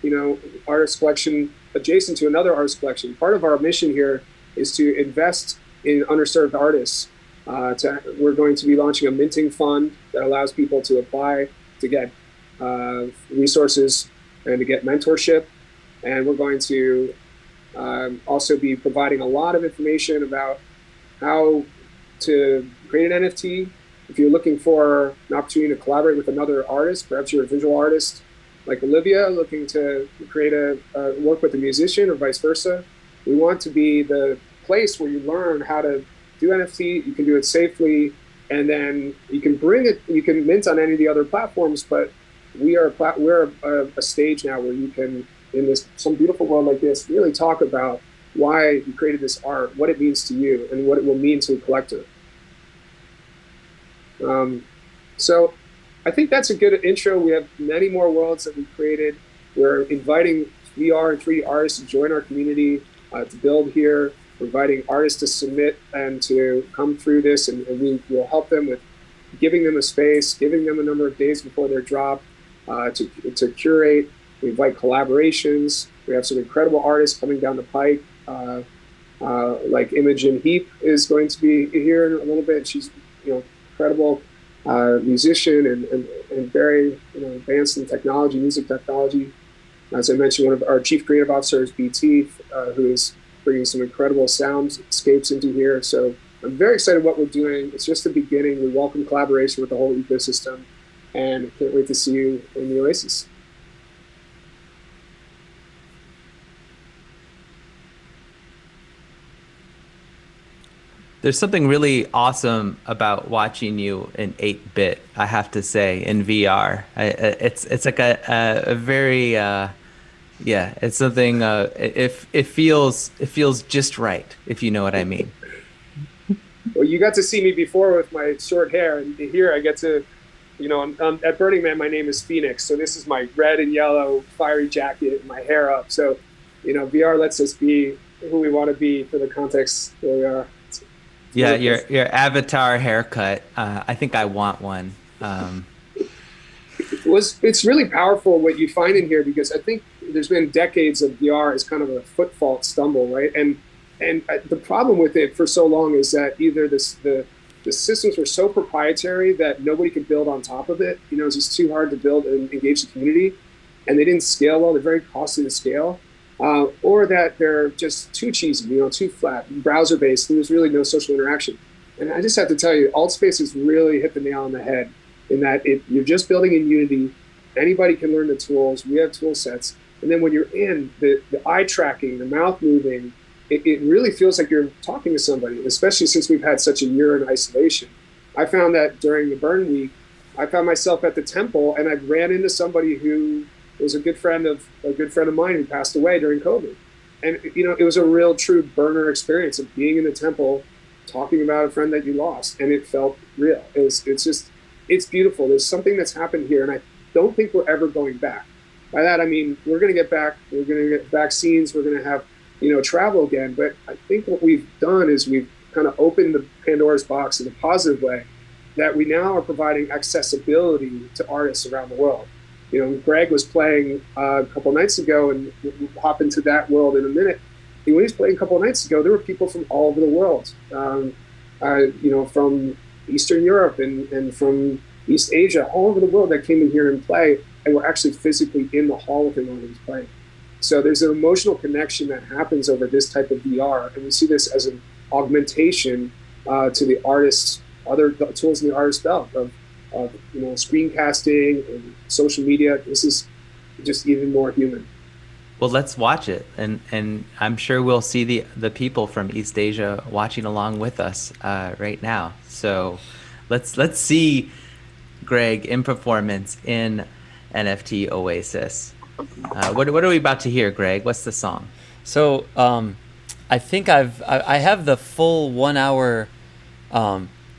artist collection adjacent to another artist collection. Part of our mission here is to invest in underserved artists. We're going to be launching a minting fund that allows people to apply to get resources and to get mentorship. And we're going to also be providing a lot of information about how to create an NFT. If you're looking for an opportunity to collaborate with another artist, perhaps you're a visual artist like Olivia looking to create work with a musician or vice versa, we want to be the place where you learn how to do NFT. You can do it safely, and then you can bring it. You can mint on any of the other platforms, but we're a stage now where you can, in some beautiful world like this, really talk about why you created this art, what it means to you, and what it will mean to a collector. So I think that's a good intro. We have many more worlds that we've created. We're inviting VR and 3D artists to join our community to build here. We're inviting artists to submit and to come through this, and we will help them with giving them a space, giving them a number of days before their drop to curate. We invite collaborations. We have some incredible artists coming down the pike. Like Imogen Heap is going to be here in a little bit. She's, incredible musician and very, advanced in technology, music technology. As I mentioned, one of our chief creative officers, BT, who is bringing some incredible soundscapes into here. So I'm very excited what we're doing. It's just the beginning. We welcome collaboration with the whole ecosystem, and can't wait to see you in the Oasis. There's something really awesome about watching you in 8-bit, I have to say, in VR. It's like a very it's something. It feels just right, if you know what I mean. Well, you got to see me before with my short hair, and here I get to, I'm at Burning Man. My name is Phoenix, so this is my red and yellow fiery jacket, and my hair up. So, VR lets us be who we want to be for the context where we are. Yeah, your avatar haircut. I think I want one. It's really powerful what you find in here, because I think there's been decades of VR as kind of a foot fault stumble, right? And the problem with it for so long is that either the systems were so proprietary that nobody could build on top of it. It's just too hard to build and engage the community, and they didn't scale well. They're very costly to scale. Or that they're just too cheesy, too flat, browser-based, and there's really no social interaction. And I just have to tell you, Altspace has really hit the nail on the head in that you're just building in Unity. Anybody can learn the tools. We have tool sets. And then when you're in, the eye tracking, the mouth moving, it really feels like you're talking to somebody, especially since we've had such a year in isolation. I found that during the Burn Week, I found myself at the temple, and I ran into somebody who was a good friend of mine who passed away during COVID. And, it was a real true burner experience of being in the temple, talking about a friend that you lost, and it felt real. It's beautiful. There's something that's happened here, and I don't think we're ever going back. By that, I mean, we're going to get back, we're going to get vaccines, we're going to have, travel again. But I think what we've done is we've kind of opened the Pandora's box in a positive way, that we now are providing accessibility to artists around the world. Greg was playing a couple nights ago, and we'll hop into that world in a minute. When he was playing a couple nights ago, there were people from all over the world, from Eastern Europe and from East Asia, all over the world that came in here and play, and were actually physically in the hall with him while he was playing. So there's an emotional connection that happens over this type of VR, and we see this as an augmentation to the artist's other tools in the artist's belt of screencasting and social media. This is just even more human. Well, let's watch it, and I'm sure we'll see the people from East Asia watching along with us right now. So let's see Greg in performance in NFT Oasis. What are we about to hear, Greg? What's the song? So I think I have the full 1 hour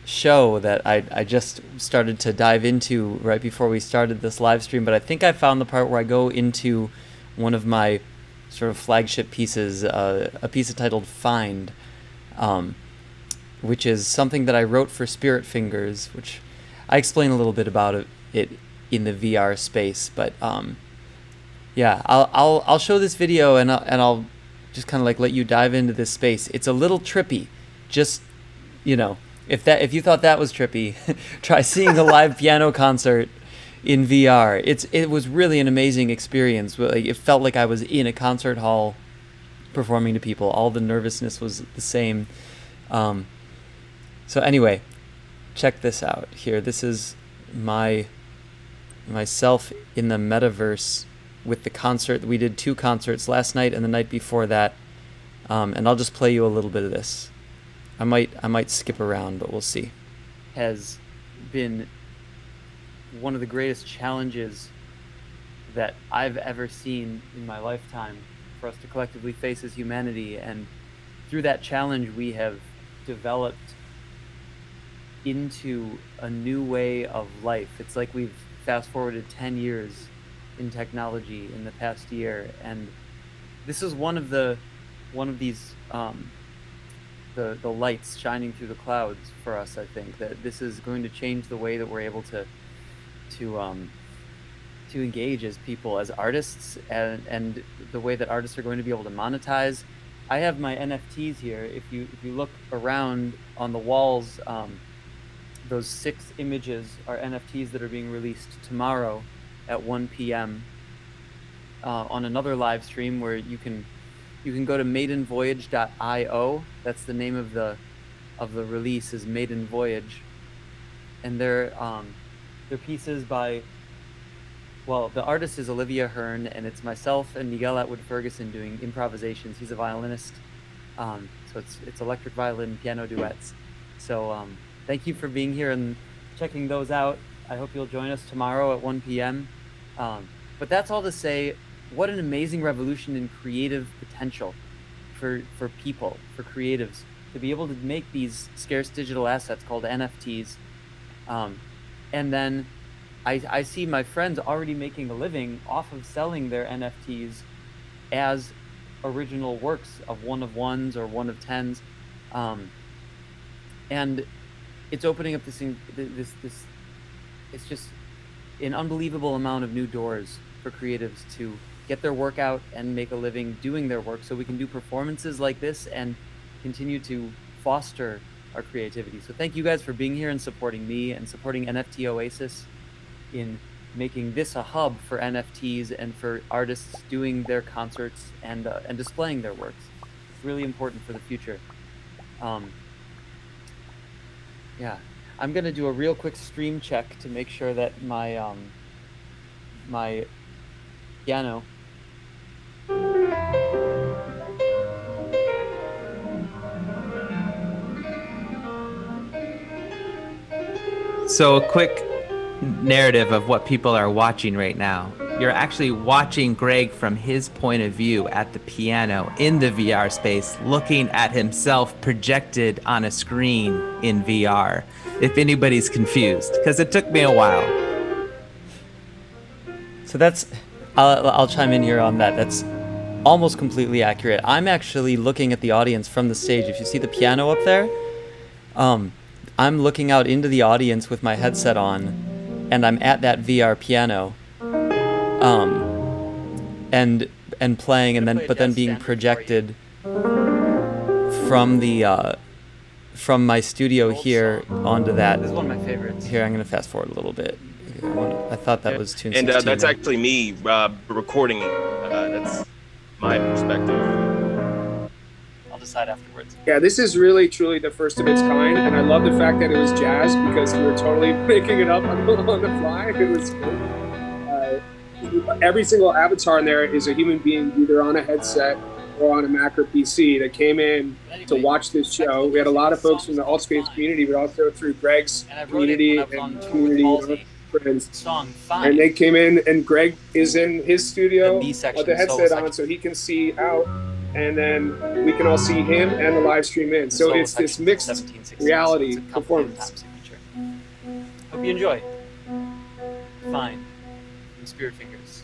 show that I just started to dive into right before we started this live stream, but I think I found the part where I go into one of my sort of flagship pieces, a piece titled Find, which is something that I wrote for Spirit Fingers, which I explain a little bit about it in the VR space. But yeah, I'll show this video and I'll just kind of like let you dive into this space. It's a little trippy, just if you thought that was trippy, try seeing a live piano concert in VR. It was really an amazing experience. It felt like I was in a concert hall performing to people. All the nervousness was the same. So anyway, check this out here. This is myself in the metaverse with the concert. We did 2 concerts last night and the night before that. And I'll just play you a little bit of this. I might skip around, but we'll see. Has been one of the greatest challenges that I've ever seen in my lifetime for us to collectively face as humanity. And through that challenge, we have developed into a new way of life. It's like we've fast forwarded 10 years in technology in the past year. And this is one of these the lights shining through the clouds for us. I think that this is going to change the way that we're able to to engage as people, as artists, and the way that artists are going to be able to monetize. I have my NFTs here. If you look around on the walls, those 6 images are NFTs that are being released tomorrow at 1 p.m. On another live stream where you can go to maidenvoyage.io. That's the name of the release, is Maiden Voyage, and they're pieces by, well, the artist is Olivia Hern, and it's myself and Miguel Atwood-Ferguson doing improvisations. He's a violinist, so it's electric violin, piano duets. So thank you for being here and checking those out. I hope you'll join us tomorrow at 1 p.m. But that's all to say, what an amazing revolution in creative potential for people, for creatives, to be able to make these scarce digital assets called NFTs. And then I see my friends already making a living off of selling their NFTs as original works of one of ones or one of tens. And it's opening up this it's just an unbelievable amount of new doors for creatives to get their work out and make a living doing their work, so we can do performances like this and continue to foster our creativity. So thank you guys for being here and supporting me and supporting NFT Oasis in making this a hub for NFTs and for artists doing their concerts and displaying their works. It's really important for the future. Yeah, I'm gonna do a real quick stream check to make sure that my my piano. So a quick narrative of what people are watching right now. You're actually watching Greg from his point of view at the piano in the VR space, looking at himself projected on a screen in VR, if anybody's confused, because it took me a while. So that's, I'll chime in here on that. That's almost completely accurate. I'm actually looking at the audience from the stage. If you see the piano up there, I'm looking out into the audience with my headset on, and I'm at that VR piano, and playing, and then being projected from the from my studio here onto that. This is one of my favorites. Here, I'm gonna fast forward a little bit. I thought that was tune 16. And that's actually me recording. That's my perspective. I'll decide afterwards. Yeah, this is really, truly the first of its kind, and I love the fact that it was jazz, because we were totally making it up on the fly. It was every single avatar in there is a human being, either on a headset or on a Mac or PC, that came in to watch this show. We had a lot of folks from the Altspace community, but also through Greg's community and community friends. And they came in, and Greg is in his studio with the headset on, so he can see out, and then we can all see him and the live stream in. So it's this mixed reality performance. Hope you enjoy. Fine. From Spirit Fingers.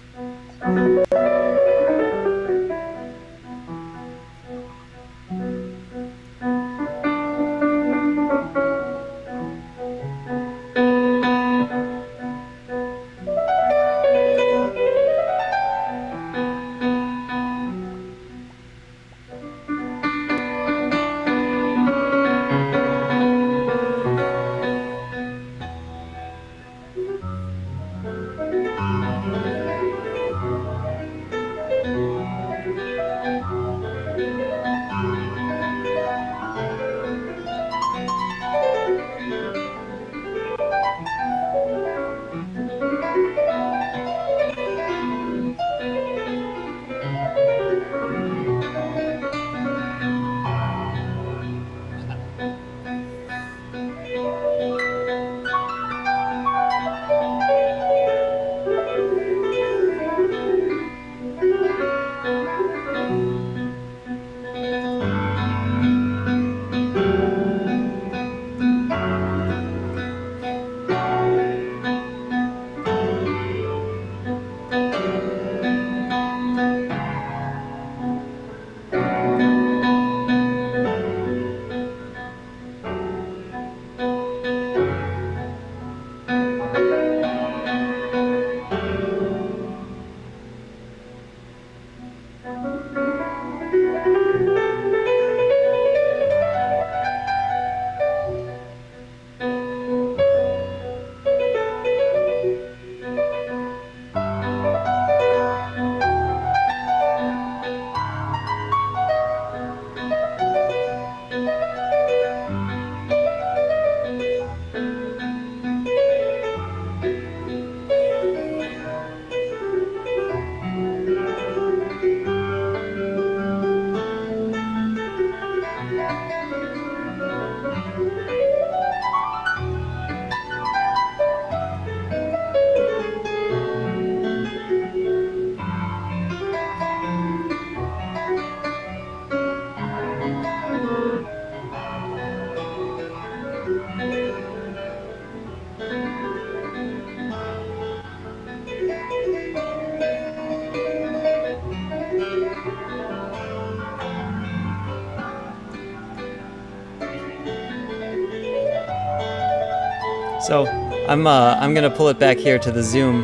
So I'm gonna pull it back here to the Zoom.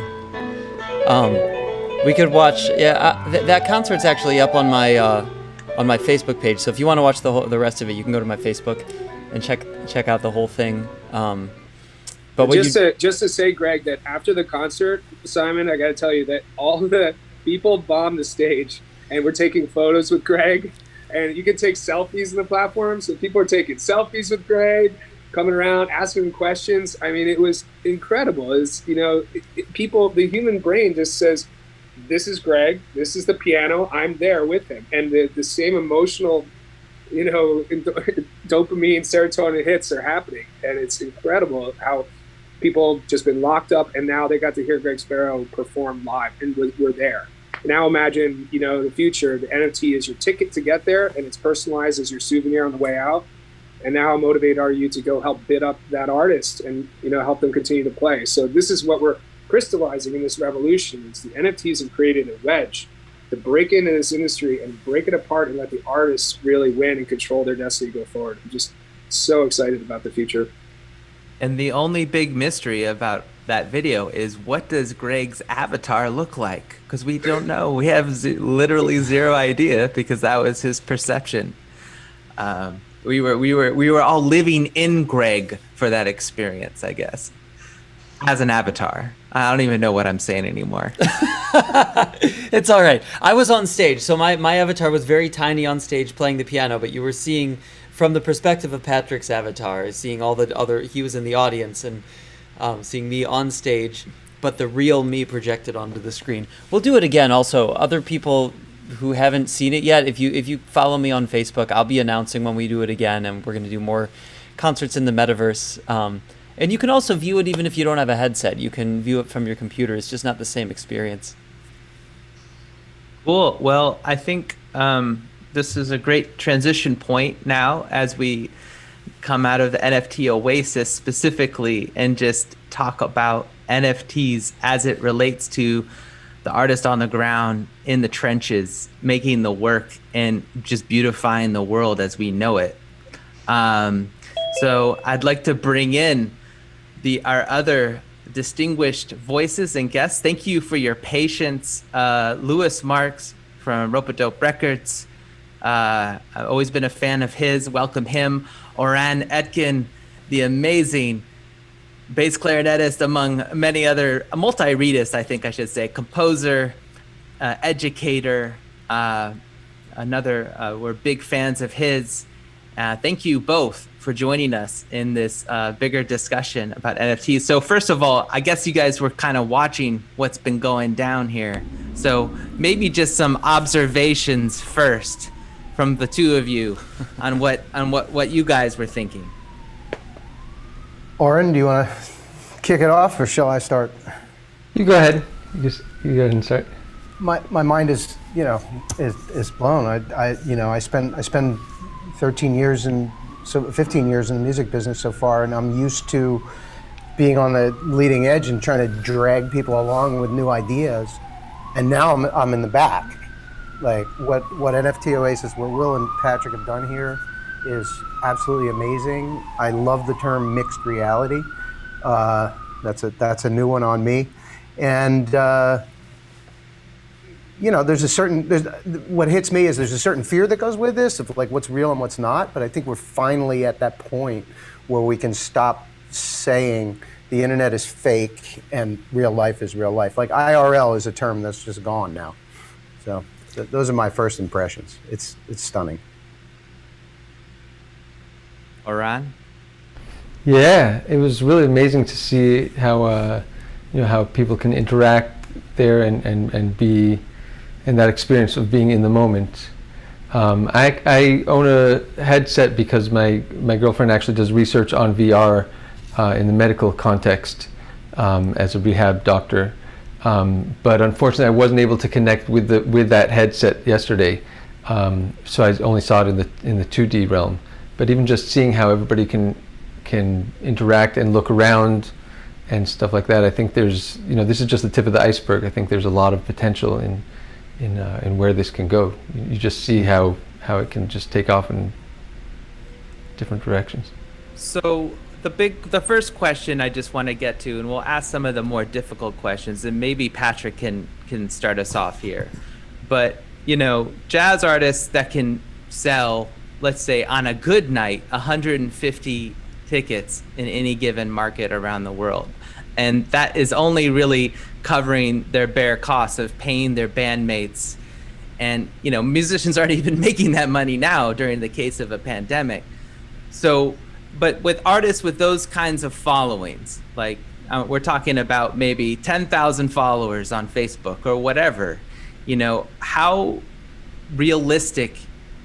We could watch. Yeah, that concert's actually up on my Facebook page. So if you want to watch the rest of it, you can go to my Facebook and check out the whole thing. But just to say, Greg, that after the concert, Simon, I got to tell you that all the people bombed the stage and were taking photos with Greg, and you can take selfies in the platform. So people are taking selfies with Greg, coming around, asking him questions. I mean, it was incredible. It's, people, the human brain just says, this is Greg, this is the piano, I'm there with him. And the same emotional, dopamine, serotonin hits are happening. And it's incredible how people just been locked up, and now they got to hear Greg Spero perform live, and we're there. Now imagine, the future, the NFT is your ticket to get there, and it's personalized as your souvenir on the way out. And now how motivated are you to go help bid up that artist and, help them continue to play? So this is what we're crystallizing in this revolution. Is the NFTs have created a wedge to break into this industry and break it apart and let the artists really win and control their destiny go forward. I'm just so excited about the future. And the only big mystery about that video is, what does Greg's avatar look like? Because we don't know. We have literally zero idea, because that was his perception. We were all living in Greg for that experience, I guess, as an avatar. I don't even know what I'm saying anymore. It's all right. I was on stage, so my avatar was very tiny on stage playing the piano, but you were seeing from the perspective of Patrick's avatar, seeing all the other, he was in the audience, and seeing me on stage, but the real me projected onto the screen. We'll do it again also. Other people who haven't seen it yet, if you follow me on Facebook, I'll be announcing when we do it again, and we're going to do more concerts in the metaverse. And you can also view it even if you don't have a headset. You can view it from your computer. It's just not the same experience. Cool. Well, I think this is a great transition point now as we come out of the NFT Oasis specifically and just talk about NFTs as it relates to the artist on the ground in the trenches, making the work and just beautifying the world as we know it. So I'd like to bring in our other distinguished voices and guests. Thank you for your patience. Louis Marks from Rope-A-Dope Records. I've always been a fan of his. Welcome him. Oran Etkin, the amazing bass clarinetist, among many other, multi-reedist, I think I should say, composer, educator, we're big fans of his. Thank you both for joining us in this bigger discussion about NFTs. So first of all, I guess you guys were kind of watching what's been going down here. So maybe just some observations first from the two of you on what you guys were thinking. Oren, do you want to kick it off, or shall I start? You go ahead. You go ahead and start. My mind is blown. I spend 13 years and 15 years in the music business so far, and I'm used to being on the leading edge and trying to drag people along with new ideas. And now I'm in the back. Like what NFT Oasis, what Will and Patrick have done here is absolutely amazing. I love the term mixed reality. That's a new one on me. And what hits me is there's a certain fear that goes with this of like what's real and what's not. But I think we're finally at that point where we can stop saying the internet is fake and real life is real life. Like IRL is a term that's just gone now. So those are my first impressions. It's stunning. Oran? Yeah, it was really amazing to see how how people can interact there and be in that experience of being in the moment. I own a headset because my girlfriend actually does research on VR in the medical context as a rehab doctor. But unfortunately, I wasn't able to connect with that headset yesterday, so I only saw it in the 2D realm. But even just seeing how everybody can interact and look around and stuff like that, I think there's this is just the tip of the iceberg. I think there's a lot of potential in where this can go. You just see how it can just take off in different directions. So the first question I just want to get to, and we'll ask some of the more difficult questions, and maybe Patrick can start us off here. But, you know, jazz artists that can sell, let's say on a good night, 150 tickets in any given market around the world. And that is only really covering their bare costs of paying their bandmates. And, you know, musicians aren't even making that money now during the case of a pandemic. So, but with artists with those kinds of followings, like we're talking about maybe 10,000 followers on Facebook or whatever, you know, how realistic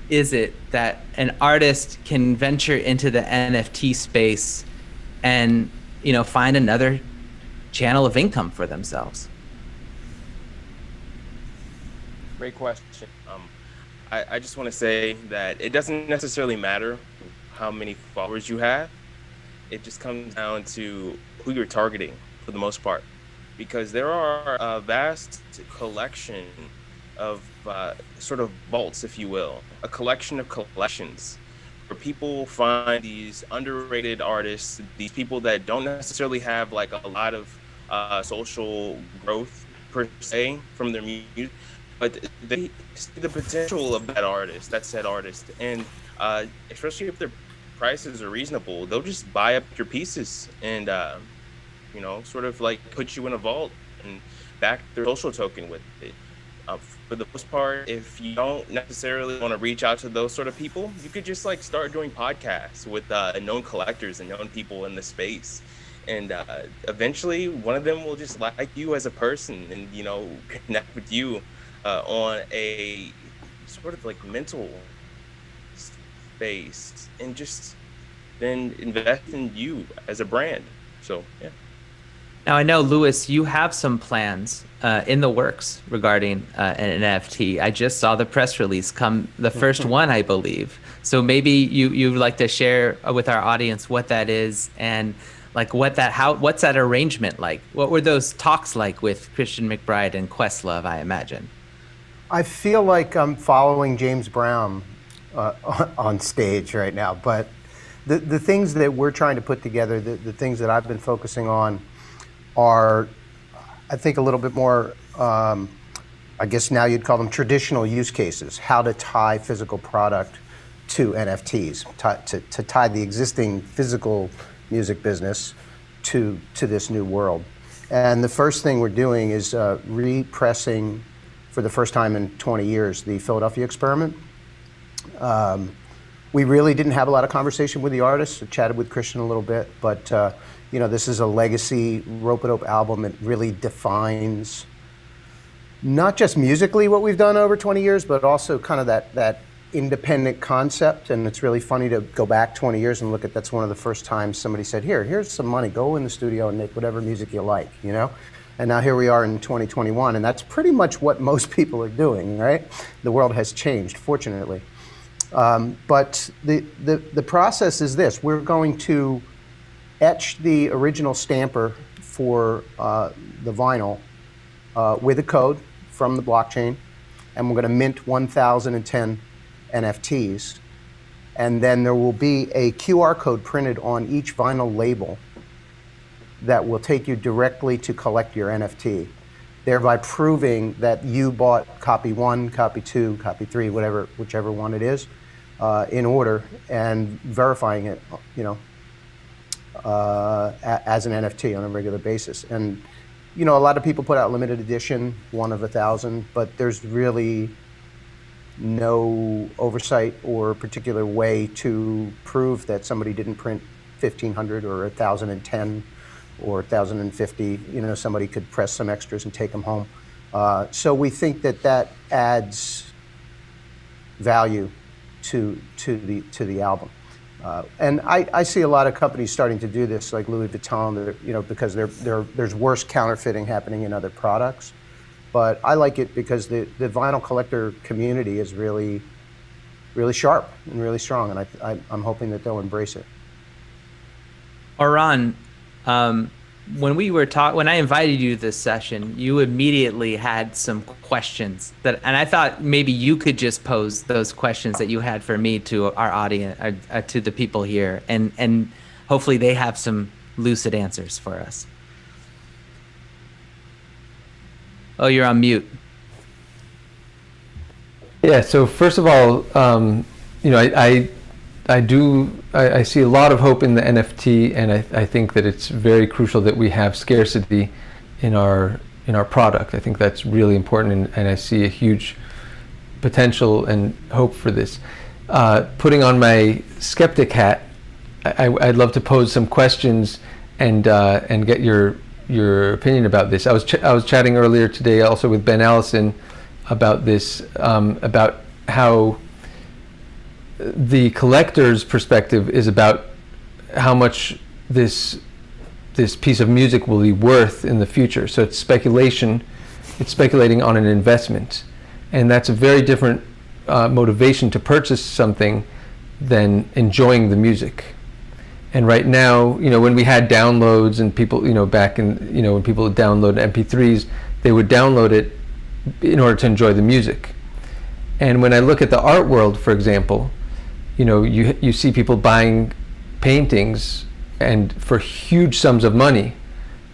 is it that an artist can venture into the NFT space and, you know, find another channel of income for themselves? Great question. I just want to say that it doesn't necessarily matter how many followers you have. It just comes down to who you're targeting for the most part, because there are a vast collection of sort of vaults, if you will, a collection of collections where people find these underrated artists, these people that don't necessarily have like a lot of social growth per se from their music, but they see the potential of that artist, that said artist, and especially if their prices are reasonable, they'll just buy up your pieces and you know, sort of like put you in a vault and back their social token with it. For the most part, if you don't necessarily want to reach out to those sort of people, you could just like start doing podcasts with known collectors and known people in the space. And eventually one of them will just like you as a person and, you know, connect with you on a sort of like mental space and just then invest in you as a brand. So, yeah. Now, I know, Louis, you have some plans in the works regarding an NFT. I just saw the press release come, the first one, I believe. So maybe you'd like to share with our audience what that is and like what's that arrangement like? What were those talks like with Christian McBride and Questlove, I imagine? I feel like I'm following James Brown on stage right now, but the things that we're trying to put together, the things that I've been focusing on are, I think, a little bit more, I guess now you'd call them traditional use cases, how to tie physical product to NFTs, to tie the existing physical music business to this new world. And the first thing we're doing is repressing, for the first time in 20 years, the Philadelphia Experiment. We really didn't have a lot of conversation with the artists. I chatted with Christian a little bit, but you know, this is a legacy rope-a-dope album. It really defines not just musically what we've done over 20 years, but also kind of that independent concept. And it's really funny to go back 20 years and look at, that's one of the first times somebody said, here's some money, go in the studio and make whatever music you like, you know? And now here we are in 2021, and that's pretty much what most people are doing, right? The world has changed, fortunately. But the process is this: we're going to etch the original stamper for the vinyl with a code from the blockchain, and we're going to mint 1,010 NFTs. And then there will be a QR code printed on each vinyl label that will take you directly to collect your NFT, thereby proving that you bought copy 1, copy 2, copy 3, whichever one it is, in order, and verifying it, you know, as an NFT on a regular basis. And you know, a lot of people put out limited edition, 1 of 1,000, but there's really no oversight or particular way to prove that somebody didn't print 1,500 or 1,010 or 1,050. You know, somebody could press some extras and take them home. So we think that adds value to the album. And I see a lot of companies starting to do this, like Louis Vuitton, you know, because there's worse counterfeiting happening in other products. But I like it because the vinyl collector community is really, really sharp and really strong, and I'm hoping that they'll embrace it. Oran, when I invited you to this session, you immediately had some questions and I thought maybe you could just pose those questions that you had for me to our audience, to the people here. And hopefully they have some lucid answers for us. Oh, you're on mute. Yeah. So first of all, I see a lot of hope in the NFT, and I think that it's very crucial that we have scarcity in our product. I think that's really important, and I see a huge potential and hope for this. Putting on my skeptic hat, I'd love to pose some questions and get your opinion about this. I was chatting earlier today also with Ben Allison about this, about how the collector's perspective is about how much this piece of music will be worth in the future. So it's speculation. It's speculating on an investment, and that's a very different motivation to purchase something than enjoying the music. And right now, when we had downloads and people, back in, when people would download MP3s, they would download it in order to enjoy the music. And when I look at the art world, for example, you see people buying paintings and for huge sums of money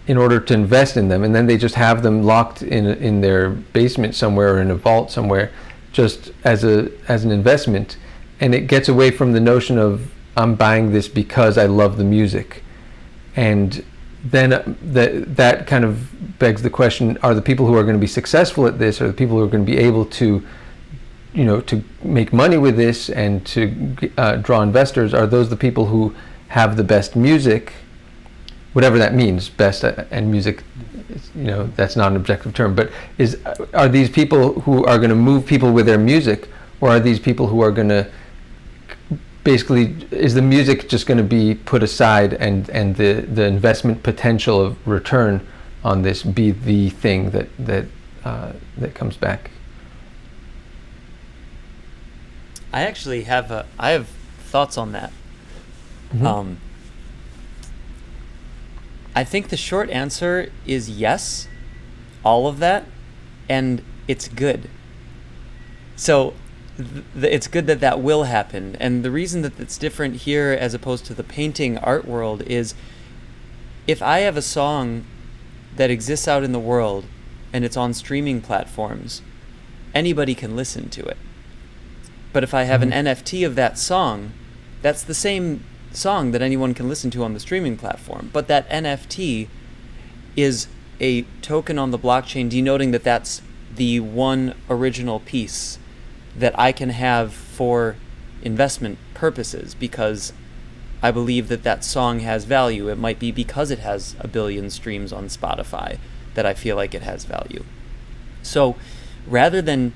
in order to invest in them, and then they just have them locked in their basement somewhere or in a vault somewhere, just as an investment. And it gets away from the notion of, I'm buying this because I love the music. And then that kind of begs the question, are the people who are going to be successful at this, or the people who are going to be able to to make money with this and to draw investors, are those the people who have the best music, whatever that means, best and music, that's not an objective term, but are these people who are going to move people with their music, or are these people who are going to basically, is the music just going to be put aside and the investment potential of return on this be the thing that comes back? I actually have I have thoughts on that. Mm-hmm. I think the short answer is yes, all of that, and it's good. So it's good that will happen. And the reason that it's different here as opposed to the painting art world is, if I have a song that exists out in the world and it's on streaming platforms, anybody can listen to it. But if I have an NFT of that song, that's the same song that anyone can listen to on the streaming platform. But that NFT is a token on the blockchain denoting that that's the one original piece that I can have for investment purposes, because I believe that song has value. It might be because it has 1 billion streams on Spotify that I feel like it has value. So rather than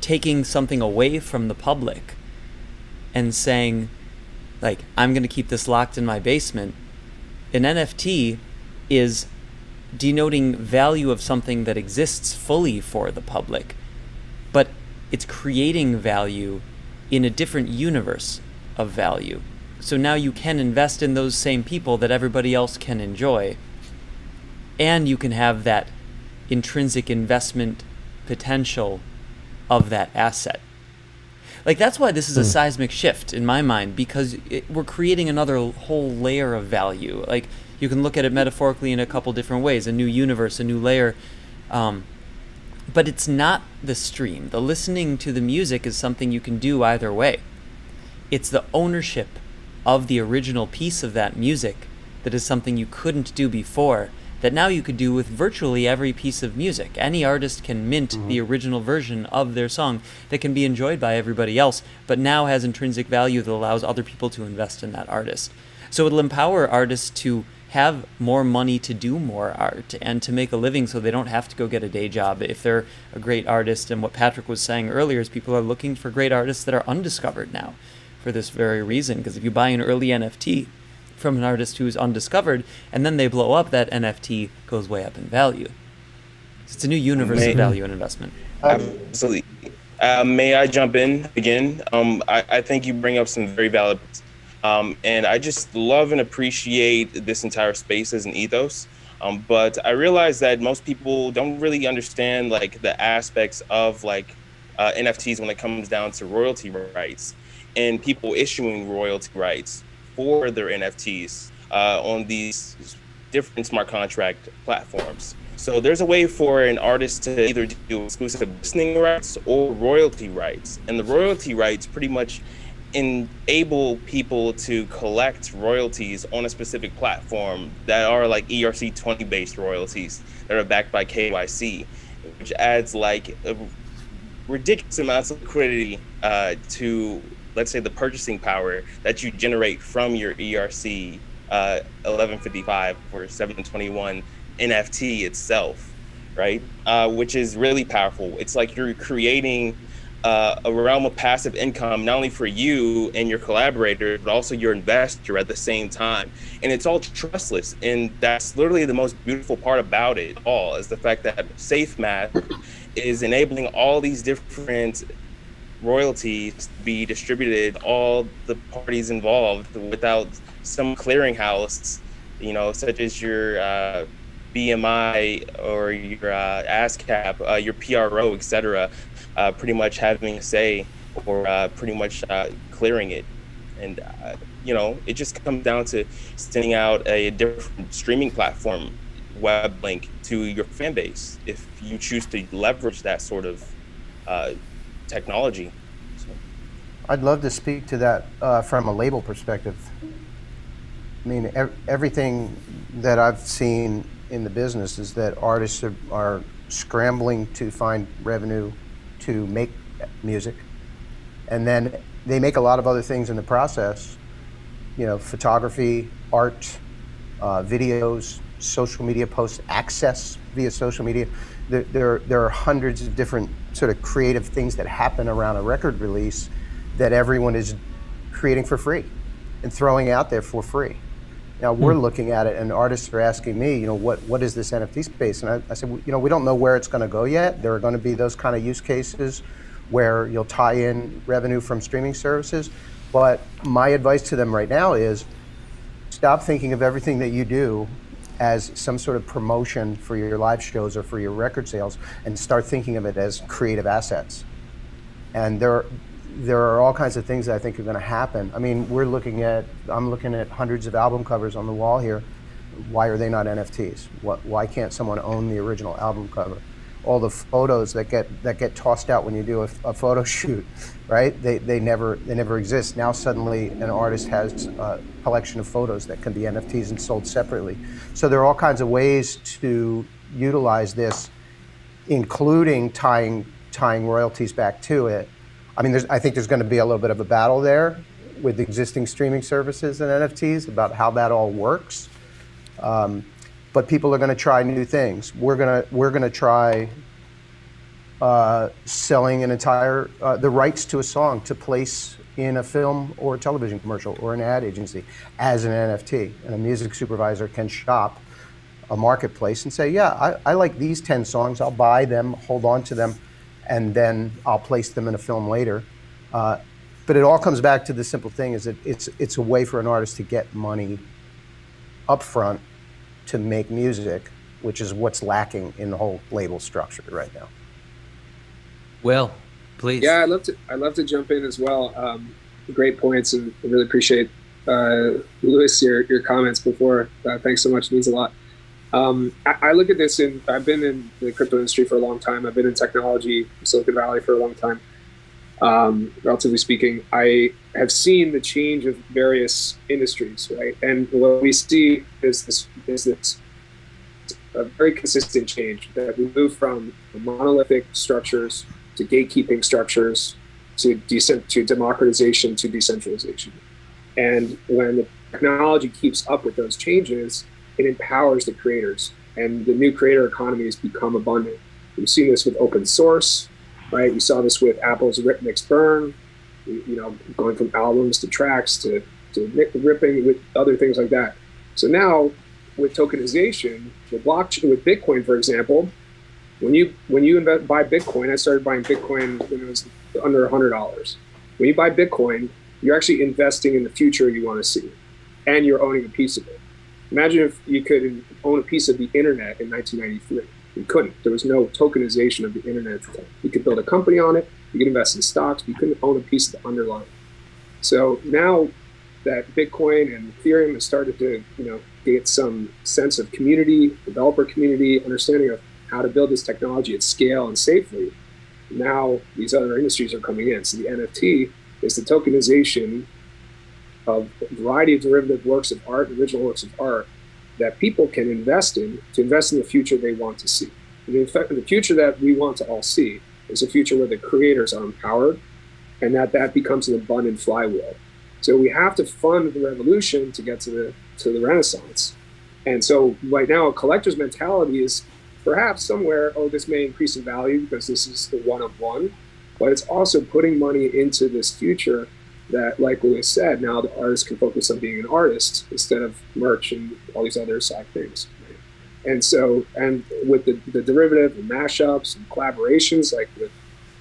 taking something away from the public and saying, like, I'm going to keep this locked in my basement, an NFT is denoting value of something that exists fully for the public, but it's creating value in a different universe of value. So now you can invest in those same people that everybody else can enjoy, and you can have that intrinsic investment potential of that asset. Like, that's why this is a seismic shift in my mind, because we're creating another whole layer of value. Like, you can look at it metaphorically in a couple different ways, a new universe, a new layer. But it's not the stream. The listening to the music is something you can do either way. It's the ownership of the original piece of that music that is something you couldn't do before, that now you could do with virtually every piece of music. Any artist can mint the original version of their song that can be enjoyed by everybody else, but now has intrinsic value that allows other people to invest in that artist. So it'll empower artists to have more money to do more art and to make a living, so they don't have to go get a day job if they're a great artist. And what Patrick was saying earlier is people are looking for great artists that are undiscovered now for this very reason, because if you buy an early NFT from an artist who's undiscovered and then they blow up, that NFT goes way up in value. It's a new universe of value and investment. Absolutely. May I jump in again? I think you bring up some very valid points. And I just love and appreciate this entire space as an ethos. But I realize that most people don't really understand like the aspects of like NFTs when it comes down to royalty rights and people issuing royalty rights for their NFTs. on these different smart contract platforms. So there's a way for an artist to either do exclusive listening rights or royalty rights. And the royalty rights pretty much enable people to collect royalties on a specific platform that are like ERC-20 based royalties that are backed by KYC, which adds like a ridiculous amounts of liquidity to, let's say, the purchasing power that you generate from your ERC 1155 or 721 NFT itself, right? Which is really powerful. It's like you're creating a realm of passive income, not only for you and your collaborator, but also your investor at the same time. And it's all trustless. And that's literally the most beautiful part about it all, is the fact that Safe Math is enabling all these different royalties to be distributed, all the parties involved, without some clearinghouse, you know, such as your BMI or your ASCAP, your PRO, etc., pretty much having a say or pretty much clearing it. And, you know, it just comes down to sending out a different streaming platform web link to your fan base if you choose to leverage that sort of technology. So. I'd love to speak to that from a label perspective. I mean, everything that I've seen in the business is that artists are scrambling to find revenue to make music, and then they make a lot of other things in the process, you know, photography, art, videos, social media posts, access via social media. There are hundreds of different sort of creative things that happen around a record release that everyone is creating for free and throwing out there for free. Now we're looking at it, and artists are asking me, you know, what is this NFT space? And I said, you know, we don't know where it's going to go yet. There are going to be those kind of use cases where you'll tie in revenue from streaming services. But my advice to them right now is stop thinking of everything that you do as some sort of promotion for your live shows or for your record sales, and start thinking of it as creative assets. And there are all kinds of things that I think are going to happen. I mean, I'm looking at hundreds of album covers on the wall here. Why are they not NFTs? Why can't someone own the original album cover? All the photos that get tossed out when you do a photo shoot, right? They never exist. Now suddenly an artist has a collection of photos that can be NFTs and sold separately. So there are all kinds of ways to utilize this, including tying royalties back to it. I mean, I think there's going to be a little bit of a battle there with existing streaming services and NFTs about how that all works. But people are going to try new things. We're going to try selling an entire the rights to a song to place in a film or a television commercial or an ad agency as an NFT, and a music supervisor can shop a marketplace and say, yeah, I like these 10 songs. I'll buy them, hold on to them, and then I'll place them in a film later. But it all comes back to the simple thing: is that it's a way for an artist to get money up front to make music, which is what's lacking in the whole label structure right now. Will, please. Yeah, I'd love to jump in as well. Great points, and I really appreciate Louis your comments before. Thanks so much; it means a lot. I look at this, and I've been in the crypto industry for a long time. I've been in technology, Silicon Valley for a long time. Relatively speaking, I have seen the change of various industries, right? And what we see is this a very consistent change, that we move from monolithic structures to gatekeeping structures to democratization to decentralization. And when the technology keeps up with those changes, it empowers the creators, and the new creator economies become abundant. We've seen this with open source, right? We saw this with Apple's Rip, Mix, Burn, you know, going from albums to tracks to ripping with other things like that. So now with tokenization, with blockchain, with Bitcoin, for example, when you buy Bitcoin, I started buying Bitcoin when it was under $100. When you buy Bitcoin, you're actually investing in the future you want to see, and you're owning a piece of it. Imagine if you could own a piece of the internet in 1993. You couldn't. There was no tokenization of the internet at the time. You could build a company on it. You could invest in stocks. But you couldn't own a piece of the underlying. So now that Bitcoin and Ethereum has started to, get some sense of community, developer community, understanding of how to build this technology at scale and safely. Now these other industries are coming in. So the NFT is the tokenization of a variety of derivative works of art, original works of art, that people can invest in to invest in the future they want to see. And in fact, the future that we want to all see is a future where the creators are empowered and that becomes an abundant flywheel. So we have to fund the revolution to get to the Renaissance. And so right now, a collector's mentality is perhaps somewhere, this may increase in value because this is the one of one, but it's also putting money into this future that, like Louis said, now the artist can focus on being an artist instead of merch and all these other side things. And so, and with the derivative and mashups and collaborations, like with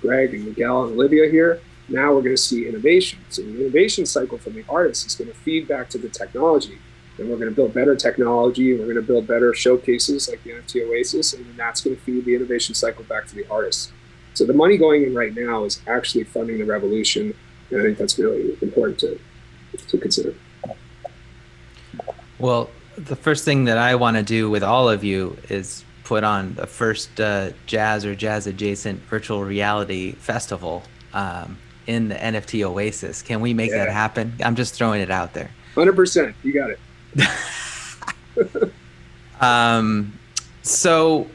Greg and Miguel and Olivia here, now we're going to see innovation. So the innovation cycle from the artist is going to feed back to the technology, and we're going to build better technology, and we're going to build better showcases like the NFT Oasis, and then that's going to feed the innovation cycle back to the artists. So the money going in right now is actually funding the revolution, and I think that's really important to consider. Well, the first thing that I want to do with all of you is put on the first jazz or jazz adjacent virtual reality festival in the NFT Oasis. Can we make that happen? I'm just throwing it out there. 100%. You got it. So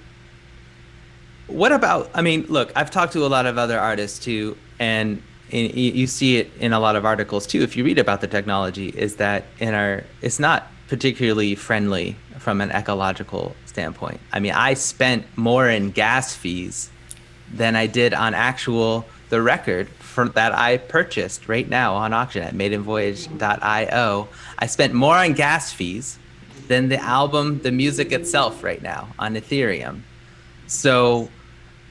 what about, I mean, look, I've talked to a lot of other artists too, and you see it in a lot of articles too, if you read about the technology, is that it's not particularly friendly from an ecological standpoint. I mean, I spent more in gas fees than I did on the record that I purchased right now on auction at maidenvoyage.io. I spent more on gas fees than the music itself right now on Ethereum. So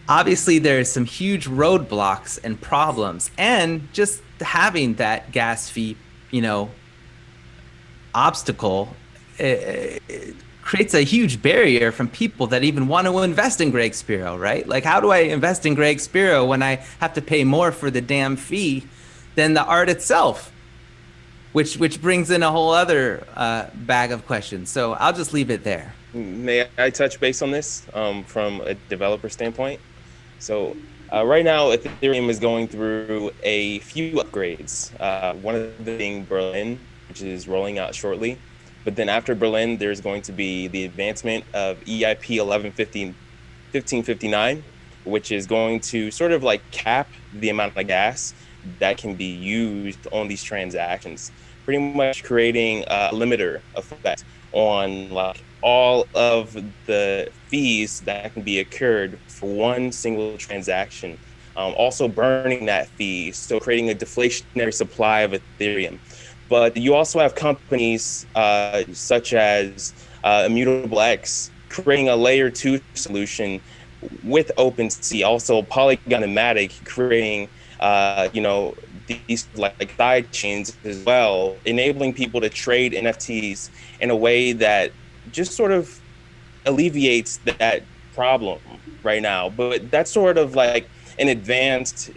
obviously there's some huge roadblocks and problems, and just having that gas fee, obstacle, it creates a huge barrier from people that even want to invest in Greg Spero, right? Like, how do I invest in Greg Spero when I have to pay more for the damn fee than the art itself? Which brings in a whole other bag of questions. So I'll just leave it there. May I touch base on this from a developer standpoint? So right now, Ethereum is going through a few upgrades. One of them being Berlin, which is rolling out shortly. But then after Berlin, there's going to be the advancement of EIP 1559, which is going to sort of like cap the amount of gas that can be used on these transactions, pretty much creating a limiter effect on like all of the fees that can be incurred for one single transaction. Also burning that fee, so creating a deflationary supply of Ethereum. But you also have companies such as Immutable X creating a layer 2 solution with OpenSea, also Polygon and Matic creating these like side chains as well, enabling people to trade NFTs in a way that just sort of alleviates that problem right now. But that's sort of like an advanced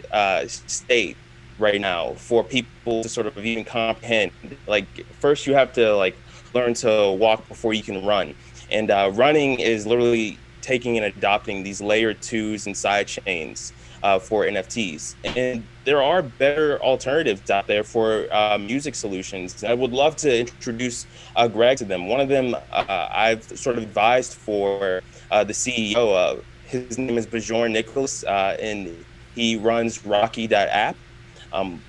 state right now for people to sort of even comprehend. Like, first you have to like learn to walk before you can run, and running is literally taking and adopting these layer 2s and side chains for NFTs. And there are better alternatives out there for music solutions. I would love to introduce Greg to them. One of them I've sort of advised for the CEO. His name is Bjorn Nicholas, and he runs Rocky.app.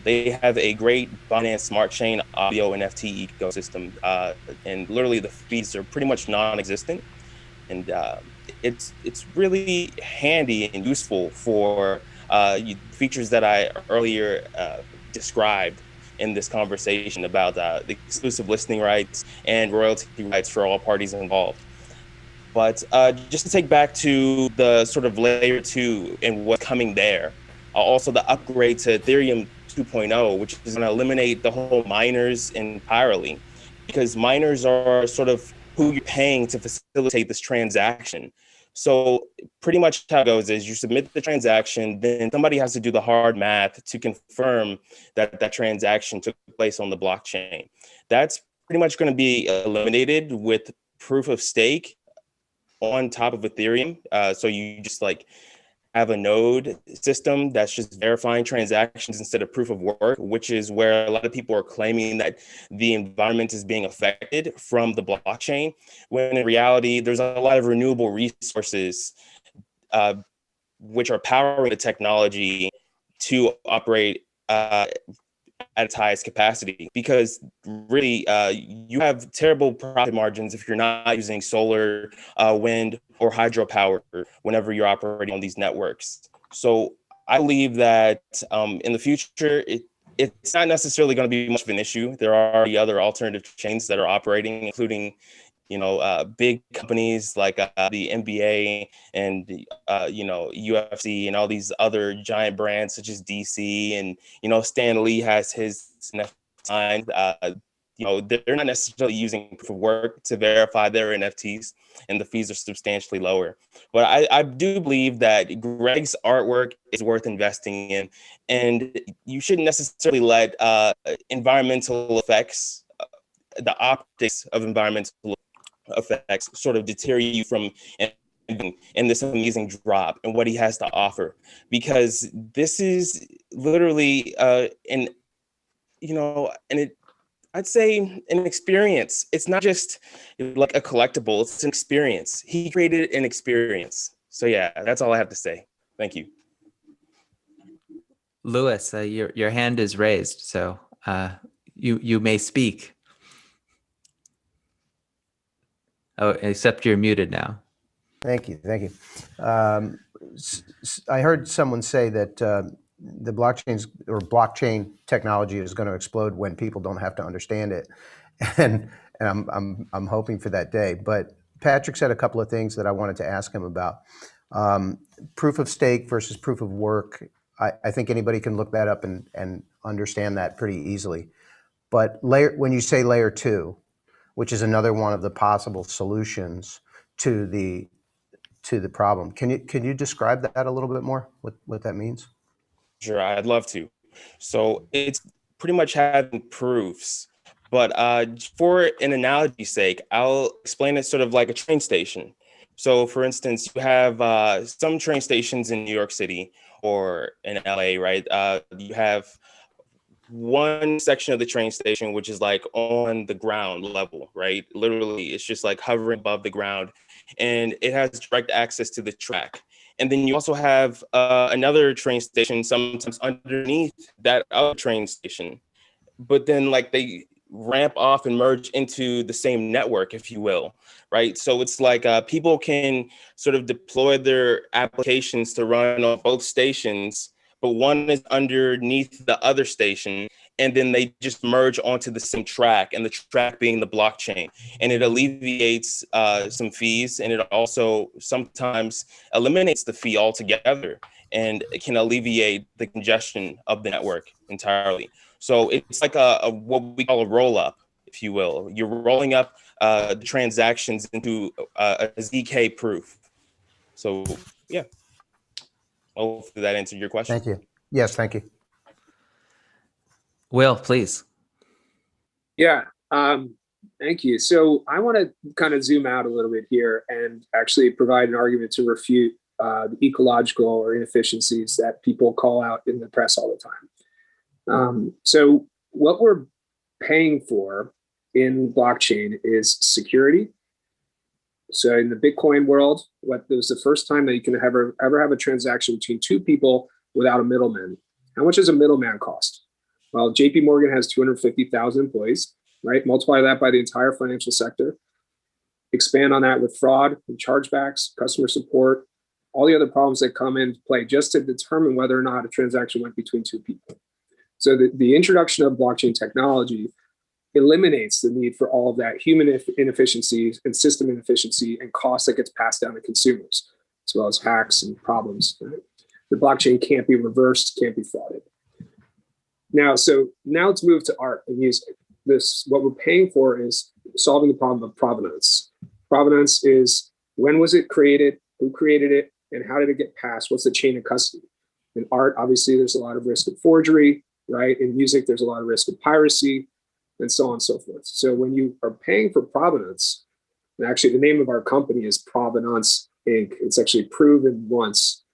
They have a great Binance Smart Chain audio NFT ecosystem, and literally the fees are pretty much non-existent, and it's really handy and useful for features that I earlier described in this conversation about the exclusive listening rights and royalty rights for all parties involved. But just to take back to the sort of layer 2 and what's coming there, also the upgrade to Ethereum 2.0, which is going to eliminate the whole miners entirely, because miners are sort of who you're paying to facilitate this transaction. So pretty much how it goes is you submit the transaction, then somebody has to do the hard math to confirm that that transaction took place on the blockchain. That's pretty much going to be eliminated with proof of stake on top of Ethereum. So you just like have a node system that's just verifying transactions instead of proof of work, which is where a lot of people are claiming that the environment is being affected from the blockchain, when in reality, there's a lot of renewable resources which are powering the technology to operate at its highest capacity, because really you have terrible profit margins if you're not using solar, wind, or hydropower whenever you're operating on these networks. So I believe that in the future, it's not necessarily going to be much of an issue. There are already other alternative chains that are operating, including big companies like the NBA and UFC and all these other giant brands such as DC, and Stan Lee has his NFT. They're not necessarily using proof of work to verify their NFTs, and the fees are substantially lower. But I do believe that Greg's artwork is worth investing in, and you shouldn't necessarily let environmental effects, the optics of environmental effects, sort of deter you from and this amazing drop and what he has to offer, because this is literally I'd say an experience. It's not just like a collectible, it's an experience. He created an experience. So yeah, that's all I have to say. Thank you. Louis, your hand is raised, so you may speak. Oh, except you're muted now. Thank you. I heard someone say that the blockchain technology is going to explode when people don't have to understand it, and I'm hoping for that day. But Patrick said a couple of things that I wanted to ask him about. Proof of stake versus proof of work. I think anybody can look that up and understand that pretty easily. But when you say layer 2, which is another one of the possible solutions to the problem, can you describe that a little bit more? What that means? Sure, I'd love to. So it's pretty much having proofs, but for an analogy's sake, I'll explain it sort of like a train station. So for instance, you have some train stations in New York City or in LA, right? You have one section of the train station which is like on the ground level, right? Literally, it's just like hovering above the ground, and it has direct access to the track. And then you also have another train station sometimes underneath that other train station, but then like they ramp off and merge into the same network, if you will, right? So it's like people can sort of deploy their applications to run on both stations, but one is underneath the other station, and then they just merge onto the same track, and the track being the blockchain. And it alleviates some fees, and it also sometimes eliminates the fee altogether, and it can alleviate the congestion of the network entirely. So it's like a what we call a roll-up, if you will. You're rolling up the transactions into a ZK proof. So yeah. Hopefully that answered your question. Thank you. Yes, thank you. Will, please. Yeah, thank you. So I want to kind of zoom out a little bit here and actually provide an argument to refute the ecological or inefficiencies that people call out in the press all the time. So what we're paying for in blockchain is security. So in the Bitcoin world, what was the first time that you can ever have a transaction between two people without a middleman? How much does a middleman cost? Well, JP Morgan has 250,000 employees, right? Multiply that by the entire financial sector. Expand on that with fraud and chargebacks, customer support, all the other problems that come into play just to determine whether or not a transaction went between two people. So the introduction of blockchain technology eliminates the need for all of that human inefficiencies and system inefficiency and cost that gets passed down to consumers, as well as hacks and problems. Right? The blockchain can't be reversed, can't be frauded. Now let's move to art and music. What we're paying for is solving the problem of provenance. Provenance is when was it created, who created it, and how did it get passed? What's the chain of custody? In art, obviously, there's a lot of risk of forgery, right? In music, there's a lot of risk of piracy, and so on and so forth. So when you are paying for provenance, and actually the name of our company is Provenance Inc. It's actually proven once.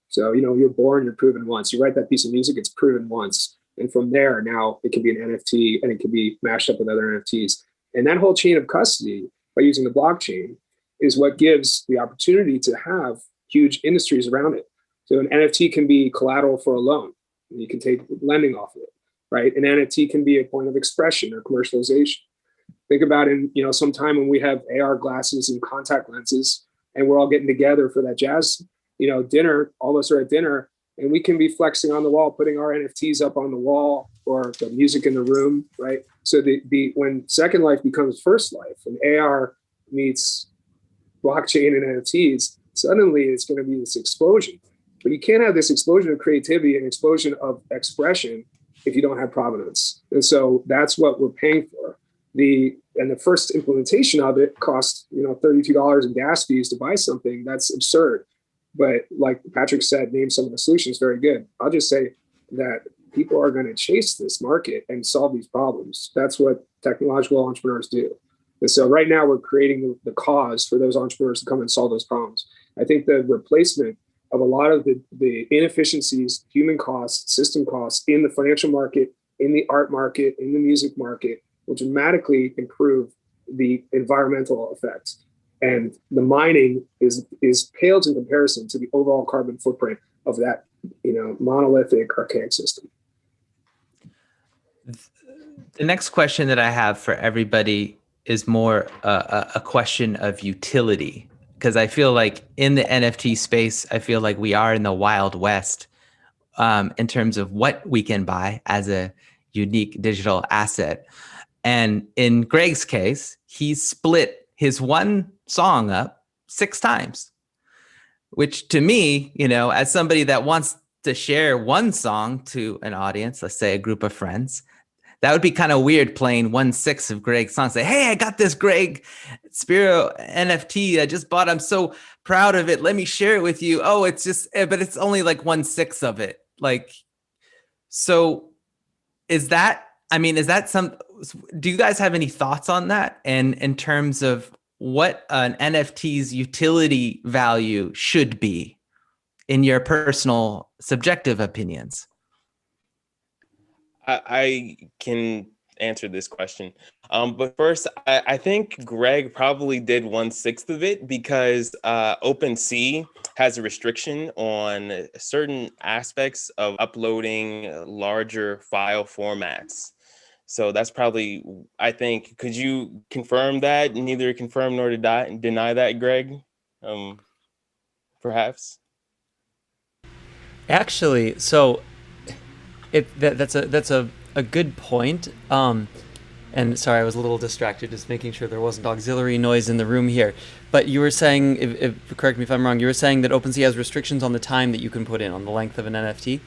So, you're born, you're proven once. You write that piece of music, it's proven once. And from there, now it can be an NFT and it can be mashed up with other NFTs. And that whole chain of custody by using the blockchain is what gives the opportunity to have huge industries around it. So an NFT can be collateral for a loan, and you can take lending off of it, right? An NFT can be a point of expression or commercialization. Think about some time when we have AR glasses and contact lenses, and we're all getting together for that jazz, dinner. All of us are at dinner, and we can be flexing on the wall, putting our NFTs up on the wall or the music in the room, right? So when Second Life becomes First Life, and AR meets blockchain and NFTs, suddenly it's going to be this explosion. But you can't have this explosion of creativity and explosion of expression if you don't have provenance. And so that's what we're paying for. The first implementation of it cost $32 in gas fees to buy something. That's absurd. But like Patrick said, name some of the solutions, very good. I'll just say that people are going to chase this market and solve these problems. That's what technological entrepreneurs do. And so right now we're creating the cause for those entrepreneurs to come and solve those problems. I think the replacement of a lot of the inefficiencies, human costs, system costs in the financial market, in the art market, in the music market will dramatically improve the environmental effects. And the mining is pales in comparison to the overall carbon footprint of that, monolithic, archaic system. The next question that I have for everybody is more a question of utility, because I feel like in the NFT space, I feel like we are in the Wild West in terms of what we can buy as a unique digital asset. And in Greg's case, he split his one song up 6 times, which to me, as somebody that wants to share one song to an audience, let's say a group of friends, that would be kind of weird playing 1/6 of Greg's songs. Say, hey, I got this Greg Spero NFT I just bought. I'm so proud of it. Let me share it with you. Oh, it's just, but it's only like 1/6 of it. So is that do you guys have any thoughts on that? And in terms of what an NFT's utility value should be in your personal subjective opinions? I can answer this question. But first, I think Greg probably did 1/6 of it because OpenSea has a restriction on certain aspects of uploading larger file formats. So that's probably, I think, could you confirm that? Neither confirm nor deny that, Greg? Perhaps? Actually, so that's a good point. And sorry, I was a little distracted, just making sure there wasn't auxiliary noise in the room here. But you were saying, if correct me if I'm wrong, you were saying that OpenSea has restrictions on the time that you can put in, on the length of an NFT,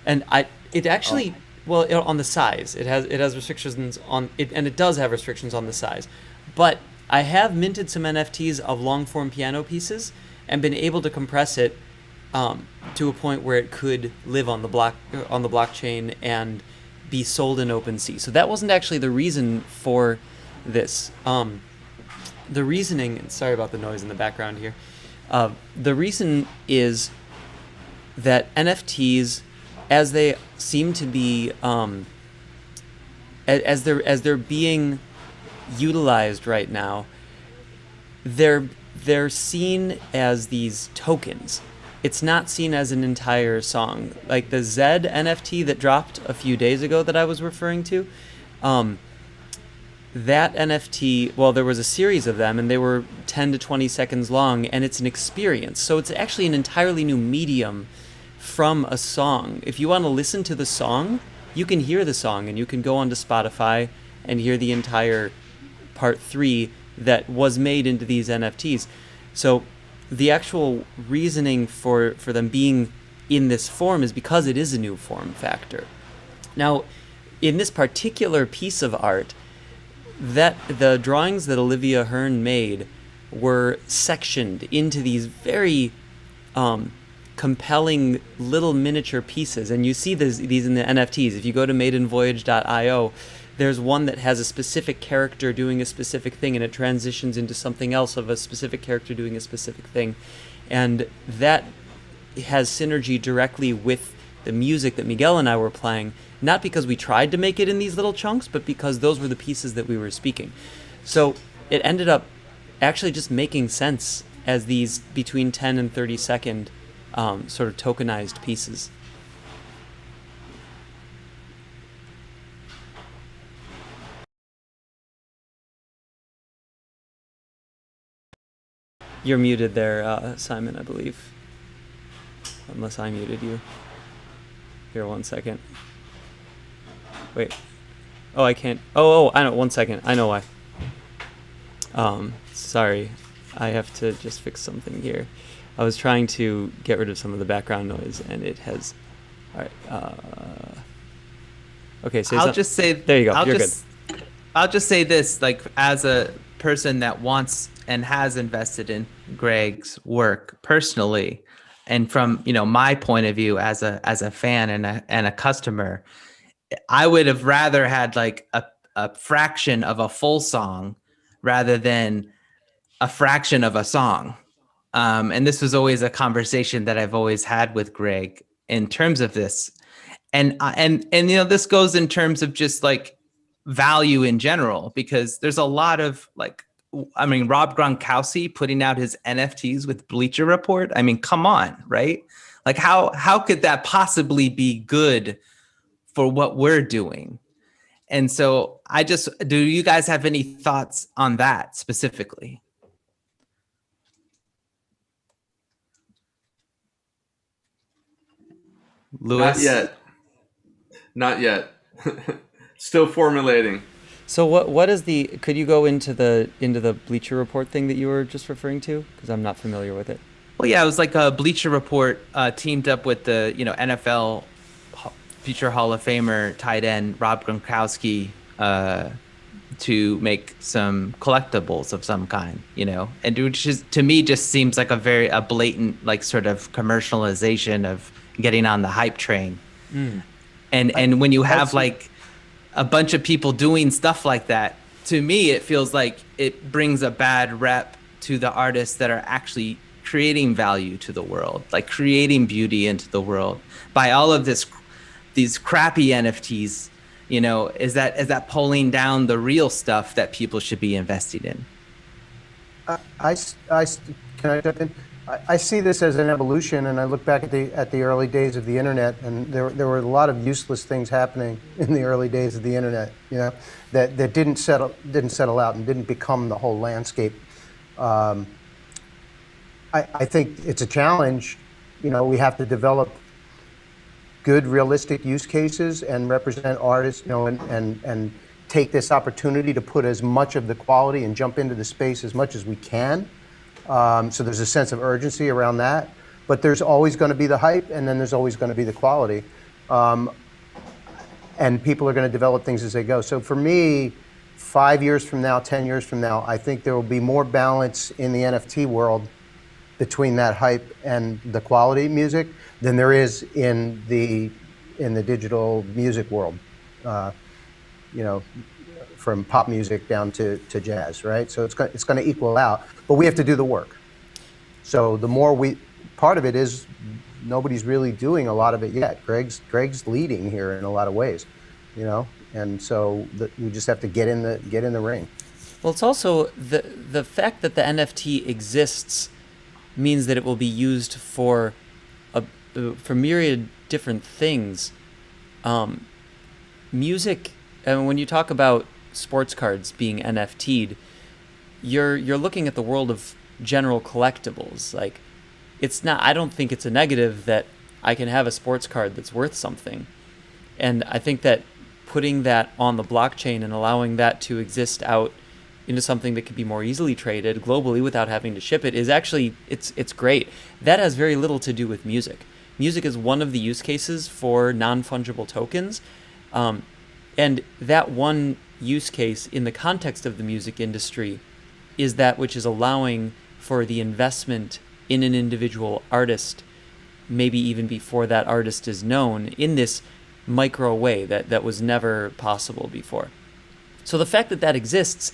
and it actually. Well, on the size, it has restrictions on it, and it does have restrictions on the size. But I have minted some NFTs of long-form piano pieces and been able to compress it to a point where it could live on the blockchain and be sold in OpenSea. So that wasn't actually the reason for this. The reasoning. Sorry about the noise in the background here. The reason is that NFTs, as they seem to be, as they're being utilized right now, they're seen as these tokens. It's not seen as an entire song. Like the Zed NFT that dropped a few days ago that I was referring to, that NFT, well, there was a series of them, and they were 10 to 20 seconds long, and it's an experience. So it's actually an entirely new medium from a song. If you want to listen to the song, you can hear the song, and you can go onto Spotify and hear the entire part 3 that was made into these NFTs. So the actual reasoning for them being in this form is because it is a new form factor. Now, in this particular piece of art, that the drawings that Olivia Hern made were sectioned into these very compelling little miniature pieces. And you see these in the NFTs. If you go to maidenvoyage.io, there's one that has a specific character doing a specific thing, and it transitions into something else of a specific character doing a specific thing. And that has synergy directly with the music that Miguel and I were playing, not because we tried to make it in these little chunks, but because those were the pieces that we were speaking. So it ended up actually just making sense as these between 10 and 30 second sort of tokenized pieces. You're muted there, Simon, I believe. Unless I muted you. Here, 1 second. Wait. Oh, I can't. Oh, I know. 1 second. I know why. Sorry. I have to just fix something here. I was trying to get rid of some of the background noise, and it has. All right. Okay. So I'll just say. There you go. You're good. I'll just say this, like, as a person that wants and has invested in Greg's work personally, and from my point of view as a fan and a customer, I would have rather had like a fraction of a full song rather than a fraction of a song. And this was always a conversation that I've always had with Greg in terms of this, and this goes in terms of just like value in general, because there's a lot of like. I mean, Rob Gronkowski putting out his NFTs with Bleacher Report. I mean, come on, right? Like, how could that possibly be good for what we're doing? And so do you guys have any thoughts on that specifically? Louis? Not yet. Still formulating. So what is the? Could you go into the Bleacher Report thing that you were just referring to? Because I'm not familiar with it. Well, yeah, it was like a Bleacher Report teamed up with the NFL future Hall of Famer tight end Rob Gronkowski to make some collectibles of some kind, and which is, to me, just seems like a blatant like sort of commercialization of getting on the hype train. And when you have like a bunch of people doing stuff like that, to me, it feels like it brings a bad rep to the artists that are actually creating value to the world, like creating beauty into the world by all of these crappy NFTs. Is that pulling down the real stuff that people should be investing in? Can I jump in? I see this as an evolution, and I look back at the early days of the internet, and there were a lot of useless things happening in the early days of the internet, that didn't settle out and didn't become the whole landscape. I think it's a challenge. We have to develop good, realistic use cases and represent artists, and take this opportunity to put as much of the quality and jump into the space as much as we can. So there's a sense of urgency around that, but there's always going to be the hype, and then there's always going to be the quality, and people are going to develop things as they go. So for me, 5 years from now, 10 years from now, I think there will be more balance in the NFT world between that hype and the quality music than there is in the digital music world. From pop music down to jazz, right? So it's going to equal out, but we have to do the work. So the more part of it is nobody's really doing a lot of it yet. Greg's leading here in a lot of ways, and so we just have to get in the ring. Well, it's also the fact that the NFT exists means that it will be used for myriad different things. Music, and when you talk about sports cards being NFT'd, you're looking at the world of general collectibles. Like, it's not, I don't think it's a negative that I can have a sports card that's worth something. And I think that putting that on the blockchain and allowing that to exist out into something that can be more easily traded globally without having to ship it is actually, it's great. That has very little to do with music. Music is one of the use cases for non-fungible tokens. And that one use case in the context of the music industry is that which is allowing for the investment in an individual artist, maybe even before that artist is known, in this micro way that was never possible before. So the fact that that exists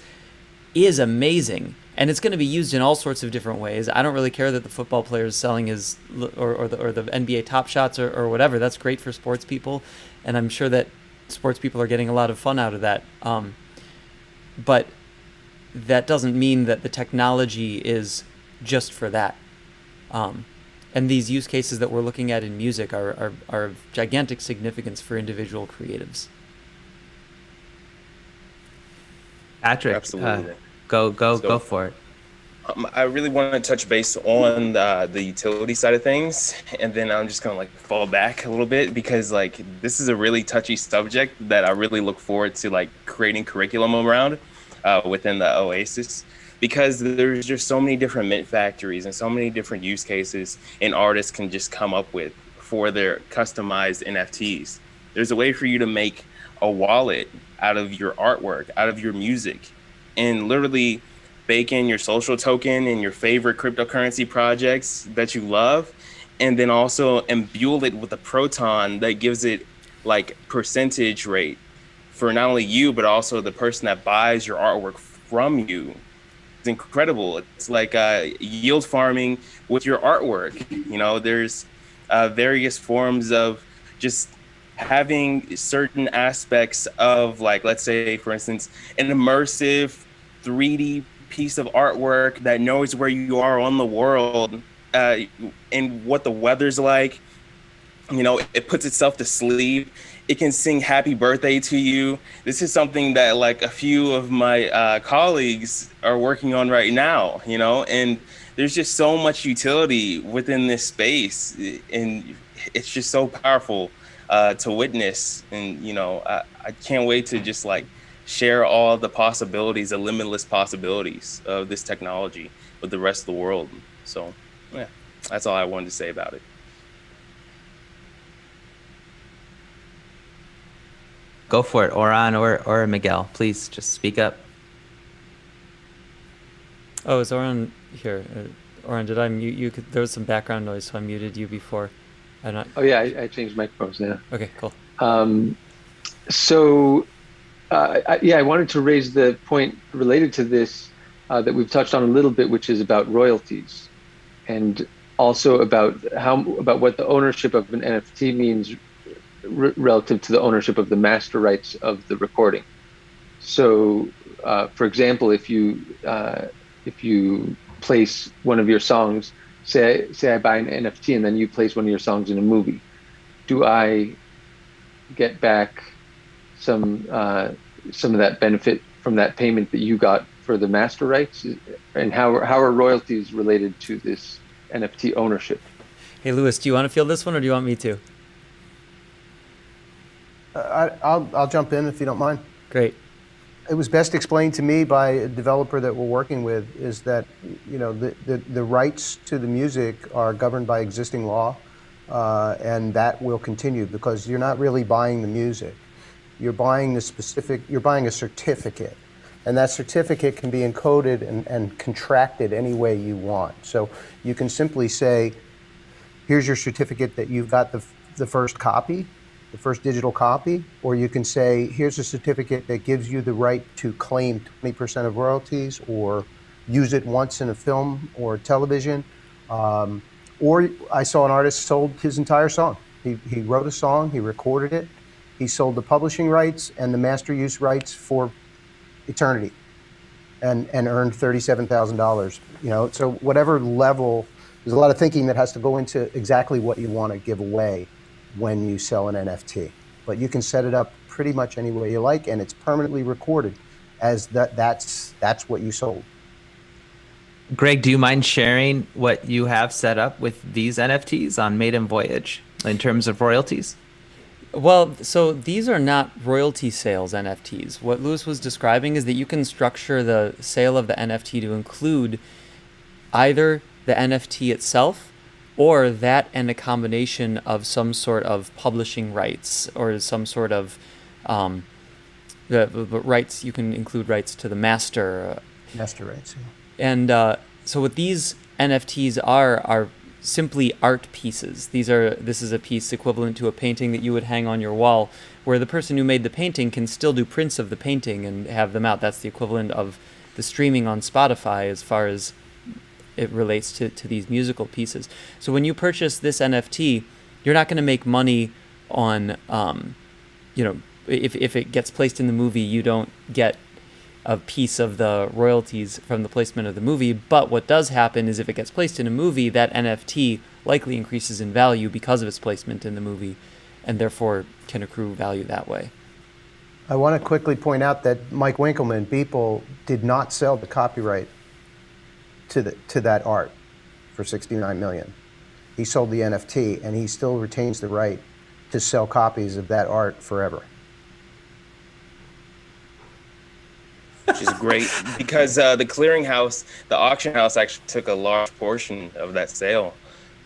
is amazing, and it's going to be used in all sorts of different ways. I don't really care that the football player is selling his or the NBA Top Shots or whatever. That's great for sports people, and I'm sure that sports people are getting a lot of fun out of that. But that doesn't mean that the technology is just for that. And these use cases that we're looking at in music are of gigantic significance for individual creatives. Patrick, Absolutely. Go for it. I really want to touch base on the utility side of things, and then I'm just gonna like fall back a little bit, because like this is a really touchy subject that I really look forward to like creating curriculum around within the Oasis, because there's just so many different mint factories and so many different use cases an artist can just come up with for their customized NFTs. There's a way for you to make a wallet out of your artwork, out of your music, and literally bake in your social token and your favorite cryptocurrency projects that you love, and then also imbue it with a proton that gives it like percentage rate for not only you, but also the person that buys your artwork from you. It's incredible. It's like yield farming with your artwork. You know, there's various forms of just having certain aspects of, like, let's say, for instance, an immersive 3D piece of artwork that knows where you are on the world and what the weather's like. You know, it puts itself to sleep. It can sing happy birthday to you. This is something that like a few of my colleagues are working on right now, you know, and there's just so much utility within this space, and it's just so powerful to witness. And, you know, I can't wait to just like share all the possibilities, the limitless possibilities of this technology with the rest of the world. So yeah, that's all I wanted to say about it. Go for it, Oran or Miguel. Please just speak up. Oh, is Oran here? Oran, did I mute you? There was some background noise, so I muted you before. Oh yeah, I changed microphones now. Okay, cool. I wanted to raise the point related to this that we've touched on a little bit, which is about royalties, and also about what the ownership of an NFT means relative to the ownership of the master rights of the recording. So, for example, if you place one of your songs, say I buy an NFT and then you place one of your songs in a movie, do I get back some of that benefit from that payment that you got for the master rights? And how are royalties related to this NFT ownership? Hey, Lewis, do you want to field this one, or do you want me to? I'll jump in if you don't mind. Great. It was best explained to me by a developer that we're working with, is that, you know, the rights to the music are governed by existing law, and that will continue, because you're not really buying the music. You're buying a certificate, and that certificate can be encoded and contracted any way you want. So you can simply say, here's your certificate that you've got the first copy, the first digital copy, or you can say, here's a certificate that gives you the right to claim 20% of royalties, or use it once in a film or television. Or I saw an artist sold his entire song. He wrote a song, he recorded it, he sold the publishing rights and the master use rights for eternity, and earned $37,000. You know, so whatever level, there's a lot of thinking that has to go into exactly what you want to give away when you sell an NFT, but you can set it up pretty much any way you like, and it's permanently recorded as that's what you sold. Greg, do you mind sharing what you have set up with these NFTs on Maiden Voyage in terms of royalties? Well, so these are not royalty sales NFTs. What Lewis was describing is that you can structure the sale of the NFT to include either the NFT itself, or that and a combination of some sort of publishing rights, or some sort of the rights. You can include rights to the master. Master rights. Yeah. And so what these NFTs are simply art pieces. This is a piece equivalent to a painting that you would hang on your wall, where the person who made the painting can still do prints of the painting and have them out. That's the equivalent of the streaming on Spotify as far as it relates to these musical pieces. So when you purchase this NFT, you're not going to make money on, if it gets placed in the movie, you don't get a piece of the royalties from the placement of the movie. But what does happen is if it gets placed in a movie, that NFT likely increases in value because of its placement in the movie, and therefore can accrue value that way. I want to quickly point out that Mike Winkleman, Beeple, did not sell the copyright to that art for $69 million. He sold the NFT, and he still retains the right to sell copies of that art forever. Which is great because the clearinghouse, the auction house, actually took a large portion of that sale.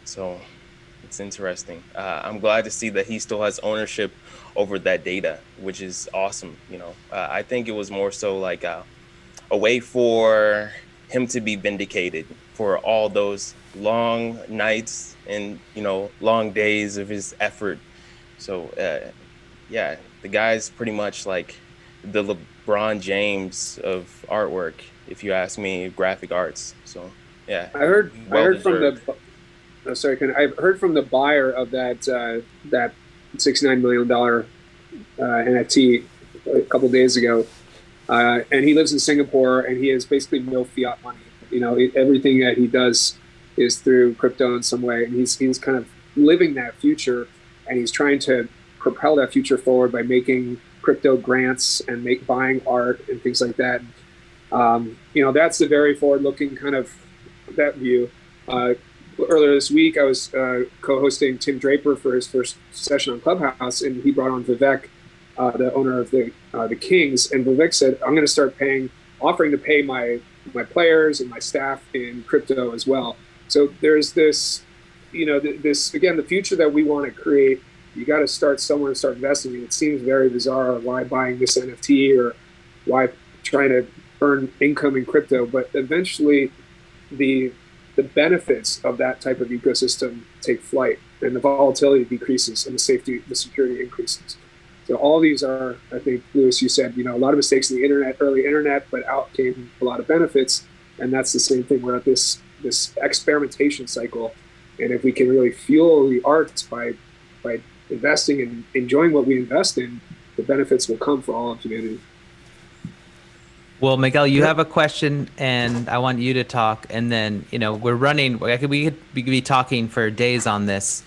So it's interesting. I'm glad to see that he still has ownership over that data, which is awesome. I think it was more so like a way for him to be vindicated for all those long nights and long days of his effort. So the guy's pretty much like the LeBron James of artwork, if you ask me, graphic arts. So yeah, I heard from the buyer of that $69 million NFT a couple days ago, and he lives in Singapore, and he has basically no fiat money. Everything that he does is through crypto in some way, and he's kind of living that future, and he's trying to propel that future forward by making crypto grants and buying art and things like that. That's the very forward-looking kind of that view. Earlier this week, I was co-hosting Tim Draper for his first session on Clubhouse, and he brought on Vivek, the owner of the Kings, and Vivek said, "I'm going to start offering to pay my players and my staff in crypto as well." So there's this, this again, the future that we want to create. You got to start somewhere and start investing. And it seems very bizarre why buying this NFT or why trying to earn income in crypto, but eventually the benefits of that type of ecosystem take flight, and the volatility decreases and the security increases. So all these are, I think, Lewis, you said, a lot of mistakes in the early internet, but out came a lot of benefits. And that's the same thing. We're at this experimentation cycle. And if we can really fuel the arts by investing and enjoying what we invest in, the benefits will come for all of humanity. Well, Miguel, you have a question, and I want you to talk. And then, we're running. We could be talking for days on this.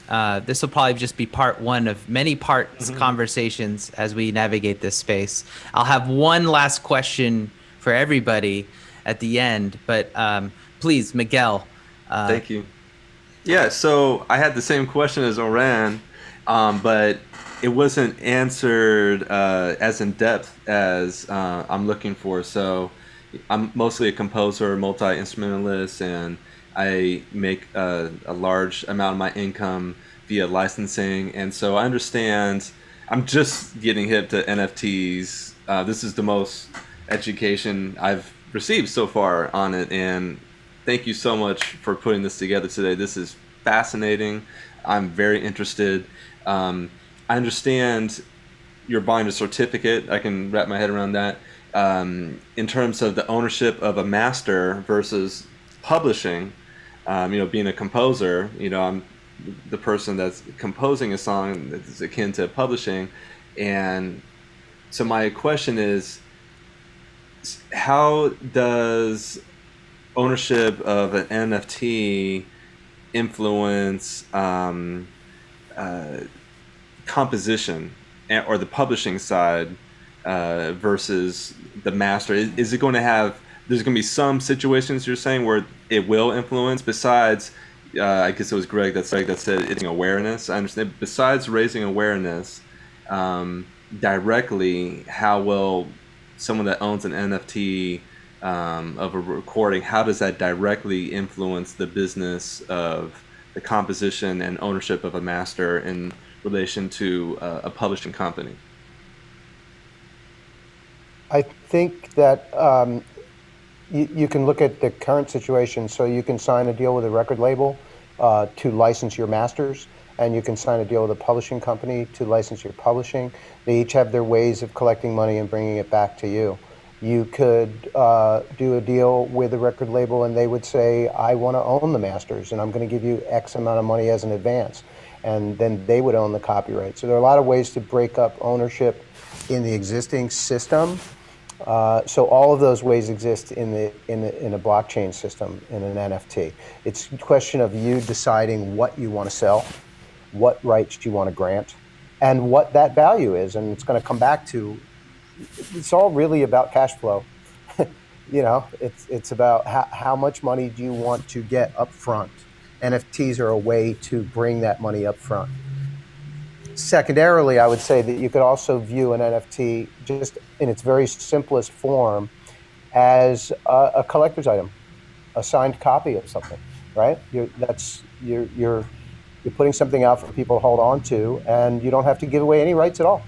This will probably just be part one of many parts conversations as we navigate this space. I'll have one last question for everybody at the end, but please, Miguel. Thank you. Yeah, so I had the same question as Oran, but it wasn't answered as in depth as I'm looking for. So I'm mostly a composer, multi-instrumentalist, and I make a large amount of my income via licensing. And so I understand I'm just getting hip to NFTs. This is the most education I've received so far on it. And thank you so much for putting this together today. This is fascinating. I'm very interested. I understand you're buying a certificate. I can wrap my head around that. In terms of the ownership of a master versus publishing, being a composer, I'm the person that's composing a song that's akin to publishing. And so my question is, how does ownership of an NFT influence composition or the publishing side versus the master? Is it going to have, there's going to be some situations you're saying where it will influence besides, I guess it was Greg that said it's awareness. I understand. Besides raising awareness directly, how will someone that owns an NFT of a recording, how does that directly influence the business of the composition and ownership of a master in relation to a publishing company? I think that you can look at the current situation. So you can sign a deal with a record label to license your masters, and you can sign a deal with a publishing company to license your publishing. They each have their ways of collecting money and bringing it back to you. You could do a deal with a record label and they would say, I want to own the masters and I'm going to give you X amount of money as an advance. And then they would own the copyright. So there are a lot of ways to break up ownership in the existing system. So all of those ways exist in a blockchain system, in an NFT. It's a question of you deciding what you want to sell, what rights you want to grant, and what that value is. And it's going to come back to, it's all really about cash flow. It's about how much money do you want to get up front. NFTs are a way to bring that money up front. Secondarily, I would say that you could also view an NFT just in its very simplest form as a collector's item, a signed copy of something, right? You're putting something out for people to hold on to, and you don't have to give away any rights at all.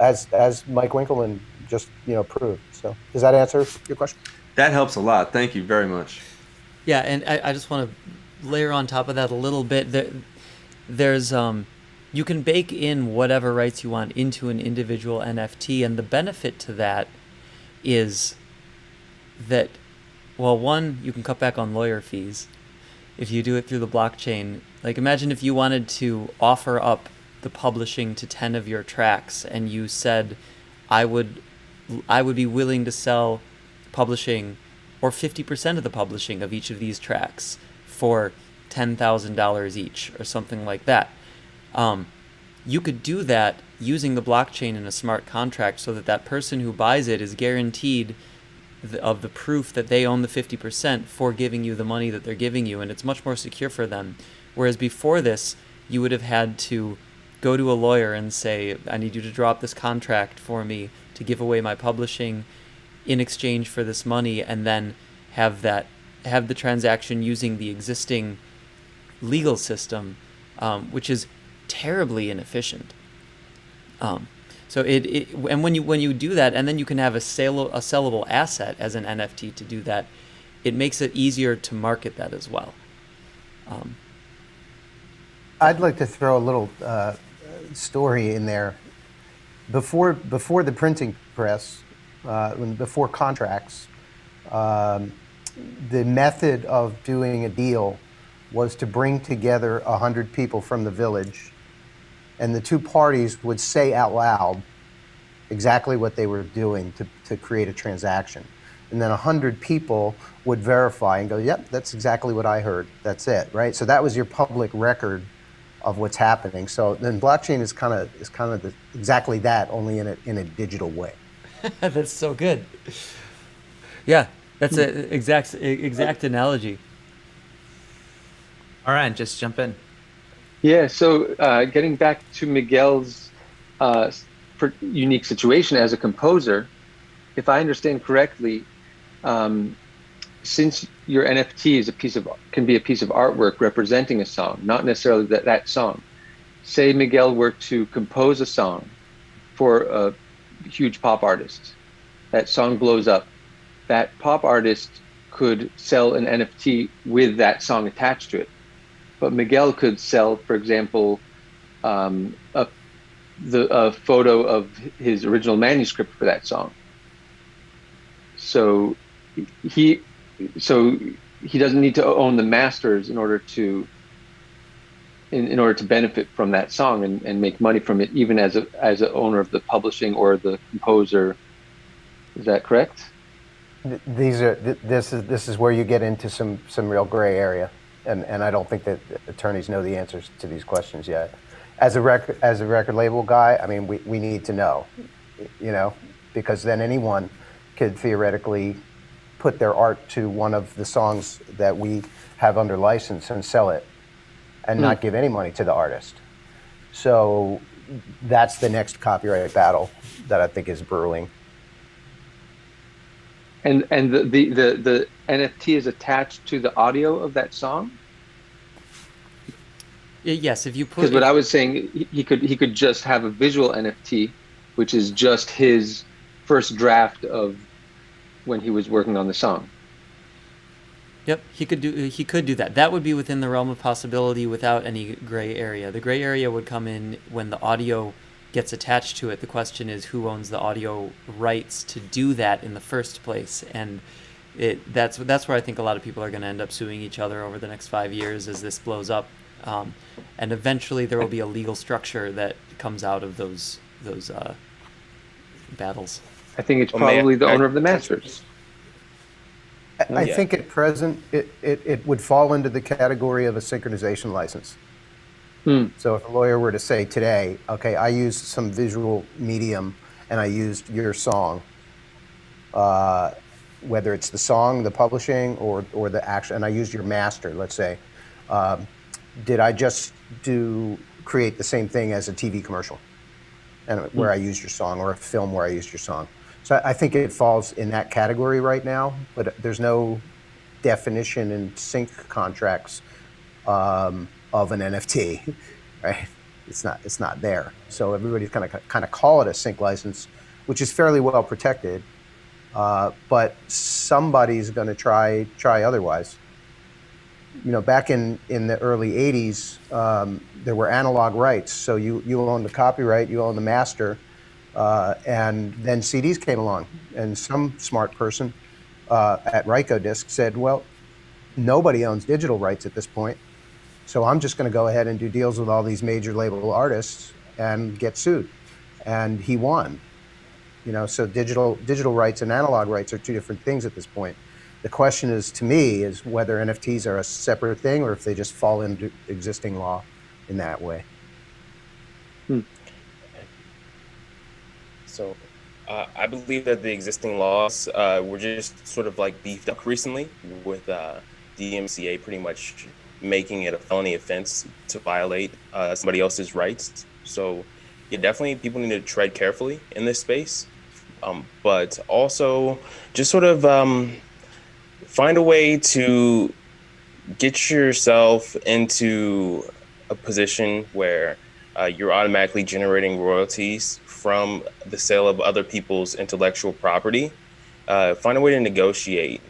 As Mike Winkleman just proved. So does that answer your question? That helps a lot. Thank you very much. Yeah, and I just want to layer on top of that a little bit. There's you can bake in whatever rights you want into an individual NFT, and the benefit to that is that, well, one, you can cut back on lawyer fees if you do it through the blockchain. Like, imagine if you wanted to offer up the publishing to 10 of your tracks and you said, I would be willing to sell publishing or 50% of the publishing of each of these tracks for $10,000 each or something like that. You could do that using the blockchain in a smart contract so that person who buys it is guaranteed of the proof that they own the 50% for giving you the money that they're giving you, and it's much more secure for them. Whereas before this, you would have had to go to a lawyer and say, I need you to draw up this contract for me to give away my publishing in exchange for this money, and then have the transaction using the existing legal system, which is terribly inefficient. So and when you do that, and then you can have a sellable asset as an NFT to do that, it makes it easier to market that as well. I'd like to throw a little story in there. Before the printing press, before contracts, the method of doing a deal was to bring together 100 people from the village, and the two parties would say out loud exactly what they were doing to create a transaction. And then 100 people would verify and go, yep, that's exactly what I heard. That's it, right? So that was your public record of what's happening. So then blockchain is kind of exactly that, only in a digital way. That's so good. Yeah, that's an exact analogy. All right, just jump in. Yeah, so getting back to Miguel's unique situation as a composer, if I understand correctly, since your NFT can be a piece of artwork representing a song, not necessarily that song. Say Miguel were to compose a song for a huge pop artist. That song blows up. That pop artist could sell an NFT with that song attached to it. But Miguel could sell, for example, a photo of his original manuscript for that song. So he doesn't need to own the masters in order to benefit from that song and make money from it, even as an owner of the publishing or the composer. Is that correct? This is where you get into some real gray area, and I don't think that attorneys know the answers to these questions yet. As a record label guy, I mean, we need to know, because then anyone could theoretically put their art to one of the songs that we have under license and sell it and not give any money to the artist. So that's the next copyright battle that I think is brewing. And the NFT is attached to the audio of that song? Yes, if you put. Because what I was saying, he could just have a visual NFT, which is just his first draft of when he was working on the song. Yep, he could do that. That would be within the realm of possibility without any gray area. The gray area would come in when the audio gets attached to it. The question is who owns the audio rights to do that in the first place, and that's where I think a lot of people are going to end up suing each other over the next 5 years as this blows up, and eventually there will be a legal structure that comes out of those battles. I think it's probably the owner of the masters. I think at present it would fall into the category of a synchronization license. So if a lawyer were to say today, okay, I used some visual medium and I used your song, whether it's the song, the publishing, or the action, and I used your master, let's say, did I just create the same thing as a TV commercial, and where I used your song, or a film where I used your song? So I think it falls in that category right now, but there's no definition in sync contracts of an NFT, right? It's not there. So everybody's kind of call it a sync license, which is fairly well protected, but somebody's going to try otherwise. You know, back in the early '80s, there were analog rights. So you owned the copyright, you owned the master. And then CDs came along, and some smart person at Rykodisc said, well, nobody owns digital rights at this point, so I'm just going to go ahead and do deals with all these major label artists and get sued. And he won. You know, so digital rights and analog rights are two different things at this point. The question is, to me, is whether NFTs are a separate thing or if they just fall into existing law in that way. So I believe that the existing laws were just sort of like beefed up recently with DMCA pretty much making it a felony offense to violate somebody else's rights. So yeah, definitely people need to tread carefully in this space, but also just sort of find a way to get yourself into a position where you're automatically generating royalties from the sale of other people's intellectual property. Find a way to negotiate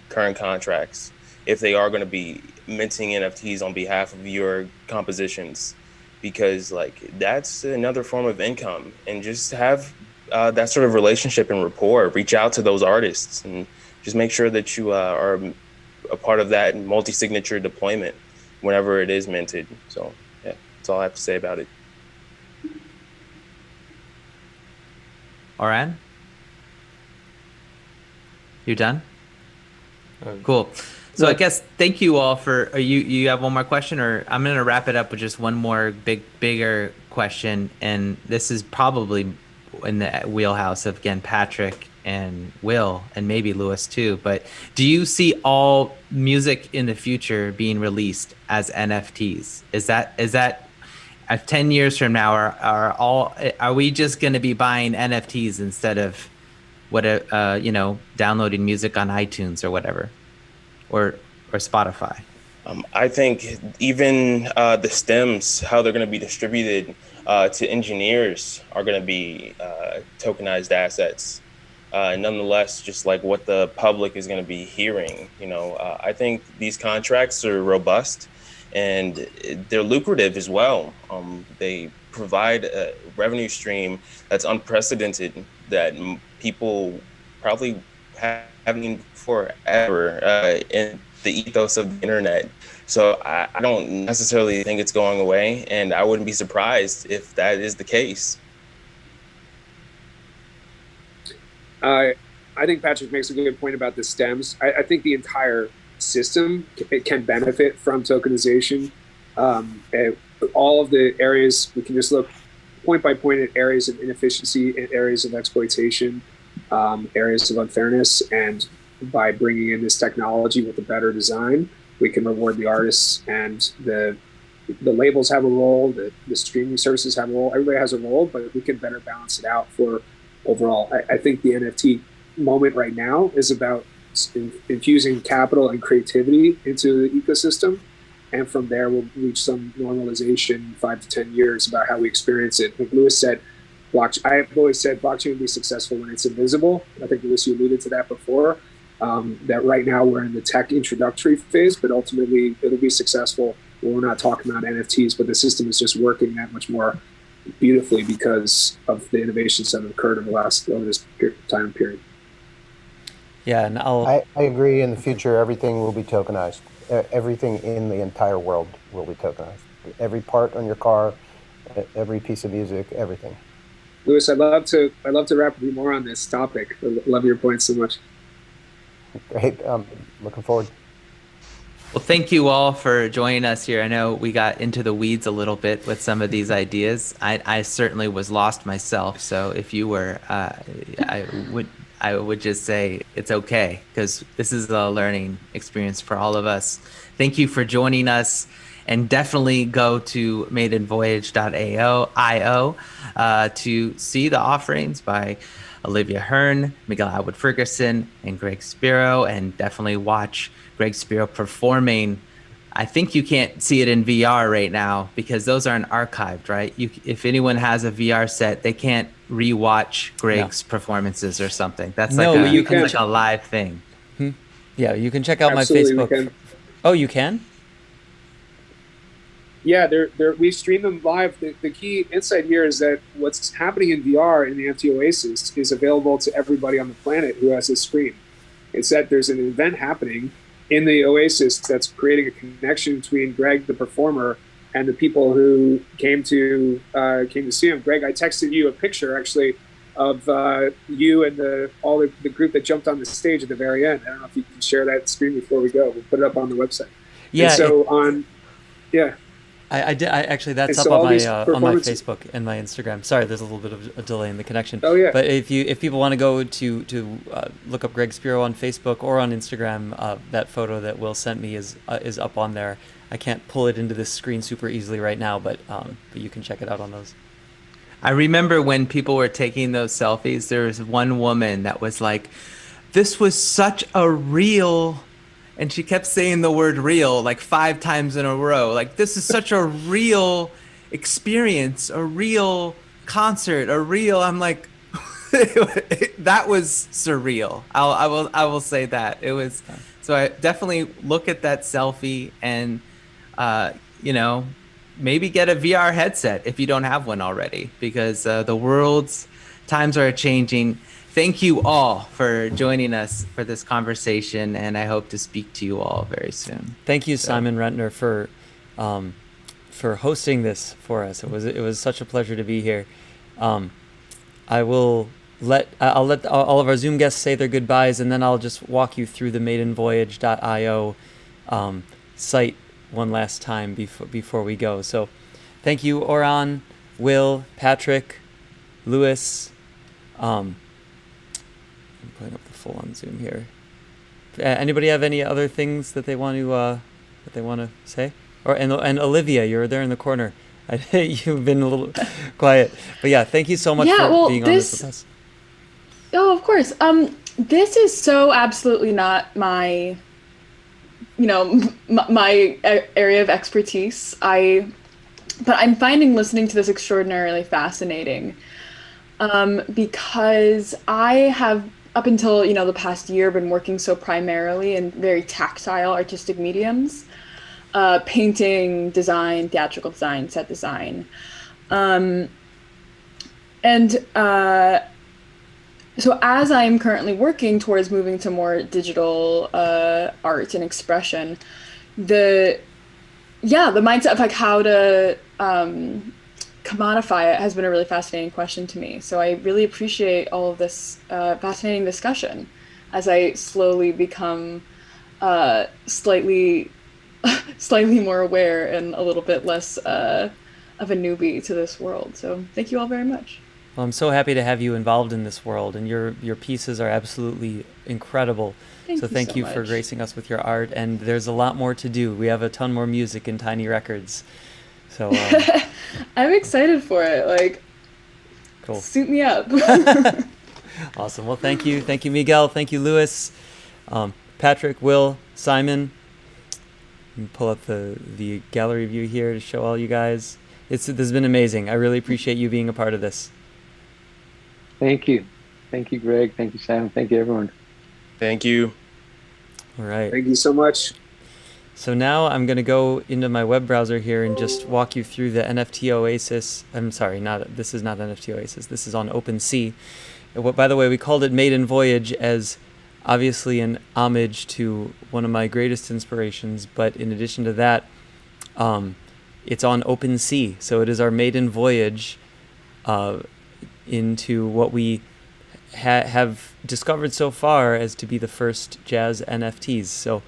current contracts if they are going to be minting NFTs on behalf of your compositions, because like that's another form of income. And just have that sort of relationship and rapport. Reach out to those artists and just make sure that you are a part of that multi-signature deployment whenever it is minted. So yeah, that's all I have to say about it. Oran? You're done? Cool. So I guess thank you all for, you have one more question, or I'm going to wrap it up with just one more bigger question. And this is probably in the wheelhouse of, again, Patrick and Will, and maybe Lewis too. But do you see all music in the future being released as NFTs? Is that 10 years from now, are we just going to be buying NFTs instead of downloading music on iTunes or whatever, or Spotify? I think even the stems, how they're going to be distributed to engineers, are going to be tokenized assets. Nonetheless, just like what the public is going to be hearing, I think these contracts are robust. And they're lucrative as well. They provide a revenue stream that's unprecedented, that people probably haven't seen before ever in the ethos of the internet. So I don't necessarily think it's going away, and I wouldn't be surprised if that is the case. I think Patrick makes a good point about the stems. I think the entire system can benefit from tokenization. All of the areas, we can just look point by point at areas of inefficiency, at areas of exploitation, areas of unfairness, and by bringing in this technology with a better design, we can reward the artists, and the labels have a role, the streaming services have a role, everybody has a role, but we can better balance it out for overall. I think the NFT moment right now is about infusing capital and creativity into the ecosystem, and from there we'll reach some normalization 5 to 10 years about how we experience it. Like Lewis said, I've always said blockchain will be successful when it's invisible. I think Lewis, you alluded to that before. That right now we're in the tech introductory phase, but ultimately it'll be successful when we're not talking about NFTs, but the system is just working that much more beautifully because of the innovations that have occurred over this time period. Yeah, and I agree. In the future, everything will be tokenized. Everything in the entire world will be tokenized. Every part on your car, every piece of music, everything. Lewis, I'd love to wrap with you more on this topic. I love your points so much. Great. Looking forward. Well, thank you all for joining us here. I know we got into the weeds a little bit with some of these ideas. I certainly was lost myself. So if you were, I would just say it's okay, because this is a learning experience for all of us. Thank you for joining us, and definitely go to maidenvoyage.io to see the offerings by Olivia Hern, Miguel Atwood-Ferguson, and Greg Spero, and definitely watch Greg Spero performing. I think you can't see it in VR right now because those aren't archived, right? If anyone has a VR set, they can't rewatch Greg's performances or something. That's like a live thing. Yeah, you can check out Absolutely, my Facebook. Oh, you can? Yeah, we stream them live. The key insight here is that what's happening in VR in the NFT Oasis is available to everybody on the planet who has a screen. It's that there's an event happening in the Oasis that's creating a connection between Greg, the performer, and the people who came to see him. Greg, I texted you a picture actually of you and all the group that jumped on the stage at the very end. I don't know if you can share that screen before we go. We'll put it up on the website. Yeah. I did. Actually, that's up on my Facebook and my Instagram. Sorry, there's a little bit of a delay in the connection. Oh yeah. But if people want to go to look up Greg Spero on Facebook or on Instagram, that photo that Will sent me is up on there. I can't pull it into this screen super easily right now, but you can check it out on those. I remember when people were taking those selfies, there was one woman that was like, "This was such a real." And she kept saying the word real like 5 times in a row. Like, this is such a real experience, a real concert, I'm like, that was surreal. I will say that. It was, so I definitely look at that selfie and, maybe get a VR headset if you don't have one already, because the world's times are changing. Thank you all for joining us for this conversation, and I hope to speak to you all very soon. Thank you, Simon Rentner, for hosting this for us. It was such a pleasure to be here. I'll let all of our Zoom guests say their goodbyes, and then I'll just walk you through the maidenvoyage.io site one last time before we go. So, thank you, Oran, Will, Patrick, Lewis. I'm putting up the full on Zoom here. Anybody have any other things that they want to say? And Olivia, you're there in the corner. You've been a little quiet, but yeah, thank you so much for being on this with us. Oh, of course. This is so absolutely not my area of expertise. But I'm finding listening to this extraordinarily fascinating, because I have, up until the past year, been working so primarily in very tactile artistic mediums, painting, design, theatrical design, set design, so as I am currently working towards moving to more digital art and expression, the mindset of like how to commodify it has been a really fascinating question to me. So I really appreciate all of this fascinating discussion as I slowly become slightly more aware and a little bit less of a newbie to this world. So thank you all very much. Well, I'm so happy to have you involved in this world, and your pieces are absolutely incredible. Thank you for gracing us with your art, and there's a lot more to do. We have a ton more music in Tiny Records. So I'm excited for it. Like, cool. Suit me up. Awesome. Well, thank you, Miguel. Thank you, Lewis, Patrick, Will, Simon. Pull up the gallery view here to show all you guys. This has been amazing. I really appreciate you being a part of this. Thank you. Thank you, Greg. Thank you, Simon. Thank you, everyone. Thank you. All right. Thank you so much. So now I'm going to go into my web browser here and just walk you through the NFT Oasis. I'm sorry, this is not NFT Oasis. This is on OpenSea. By the way, we called it Maiden Voyage as obviously an homage to one of my greatest inspirations. But in addition to that, it's on OpenSea. So it is our maiden voyage into what we have discovered so far as to be the first jazz NFTs. So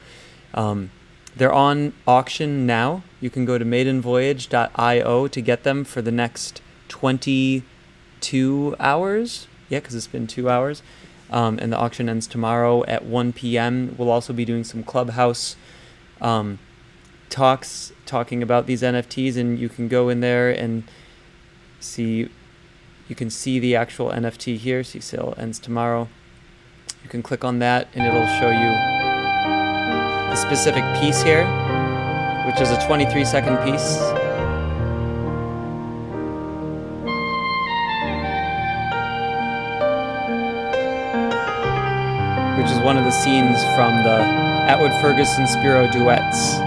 they're on auction now. You can go to maidenvoyage.io to get them for the next 22 hours. Yeah, because it's been 2 hours. And the auction ends tomorrow at 1 p.m. We'll also be doing some Clubhouse talks talking about these NFTs, and you can go in there and see. You can see the actual NFT here. See, sale ends tomorrow. You can click on that, and it'll show you the specific piece here, which is a 23-second piece. Which is one of the scenes from the Atwood-Ferguson Spero Duets.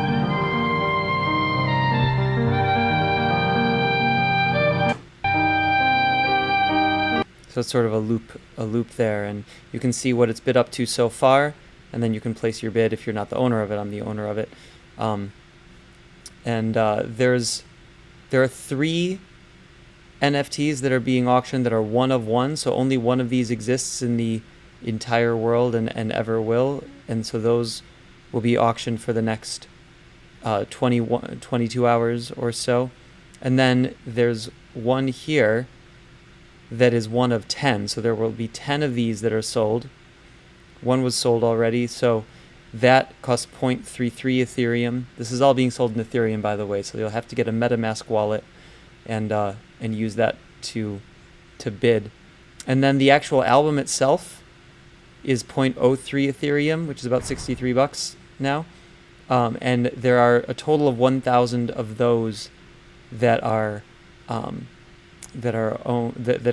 So it's sort of a loop there, and you can see what it's bid up to so far, and then you can place your bid if you're not the owner of it. I'm the owner of it. There are 3 NFTs that are being auctioned that are one of one, so only one of these exists in the entire world and ever will, and so those will be auctioned for the next 22 hours or so. And then there's one here that is one of 10, so there will be 10 of these that are sold. One was sold already, so that costs 0.33 Ethereum. This is all being sold in Ethereum, by the way, so you'll have to get a MetaMask wallet and use that to bid. And then the actual album itself is 0.03 Ethereum, which is about $63 now. And there are a total of 1,000 of those that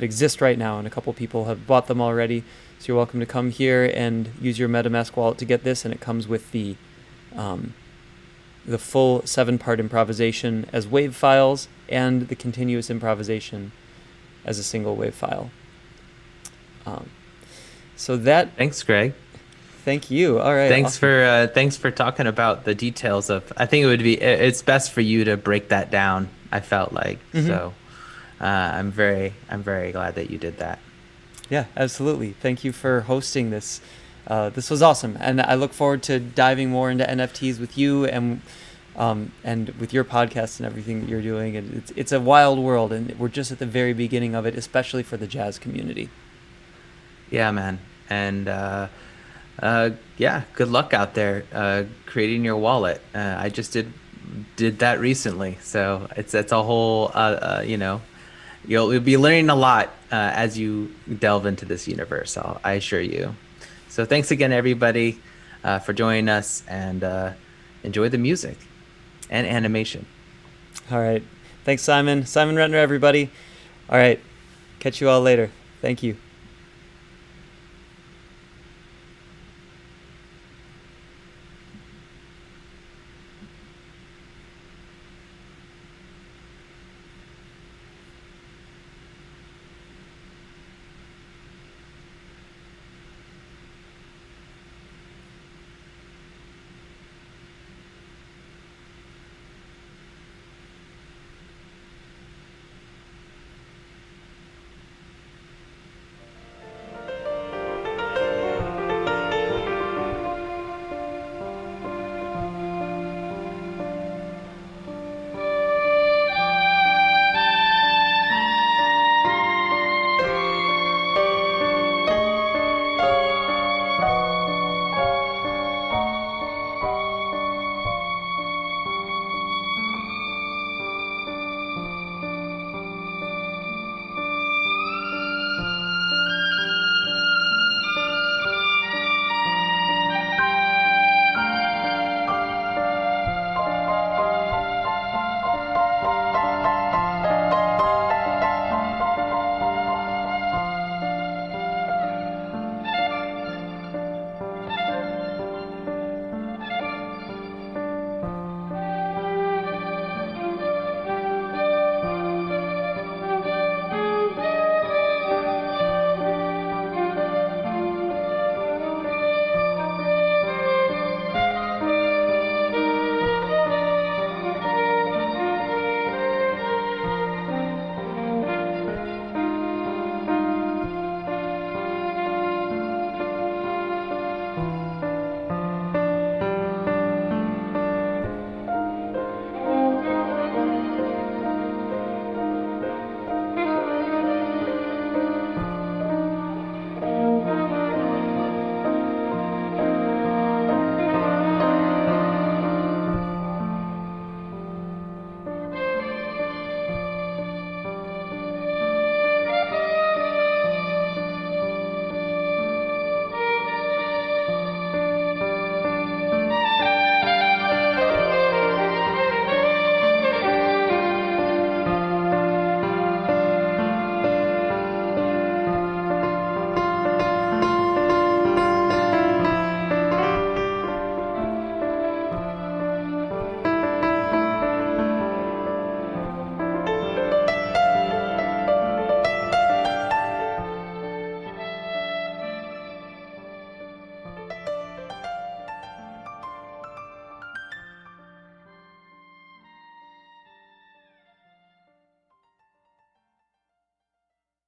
exist right now, and a couple people have bought them already. So you're welcome to come here and use your MetaMask wallet to get this, and it comes with the full 7-part improvisation as WAV files and the continuous improvisation as a single WAV file. So that. Thanks, Greg. Thank you. All right. Thanks for talking about the details of. I think it's best for you to break that down. I felt like so. I'm very glad that you did that. Yeah, absolutely. Thank you for hosting this. This was awesome, and I look forward to diving more into NFTs with you and with your podcast and everything that you're doing. And it's a wild world, and we're just at the very beginning of it, especially for the jazz community. Yeah, man. And good luck out there creating your wallet. I just did that recently, so it's a whole you'll be learning a lot as you delve into this universe. I assure you. So thanks again, everybody, for joining us, and enjoy the music and animation. All right. Thanks, Simon. Simon Rentner, everybody. All right. Catch you all later. Thank you.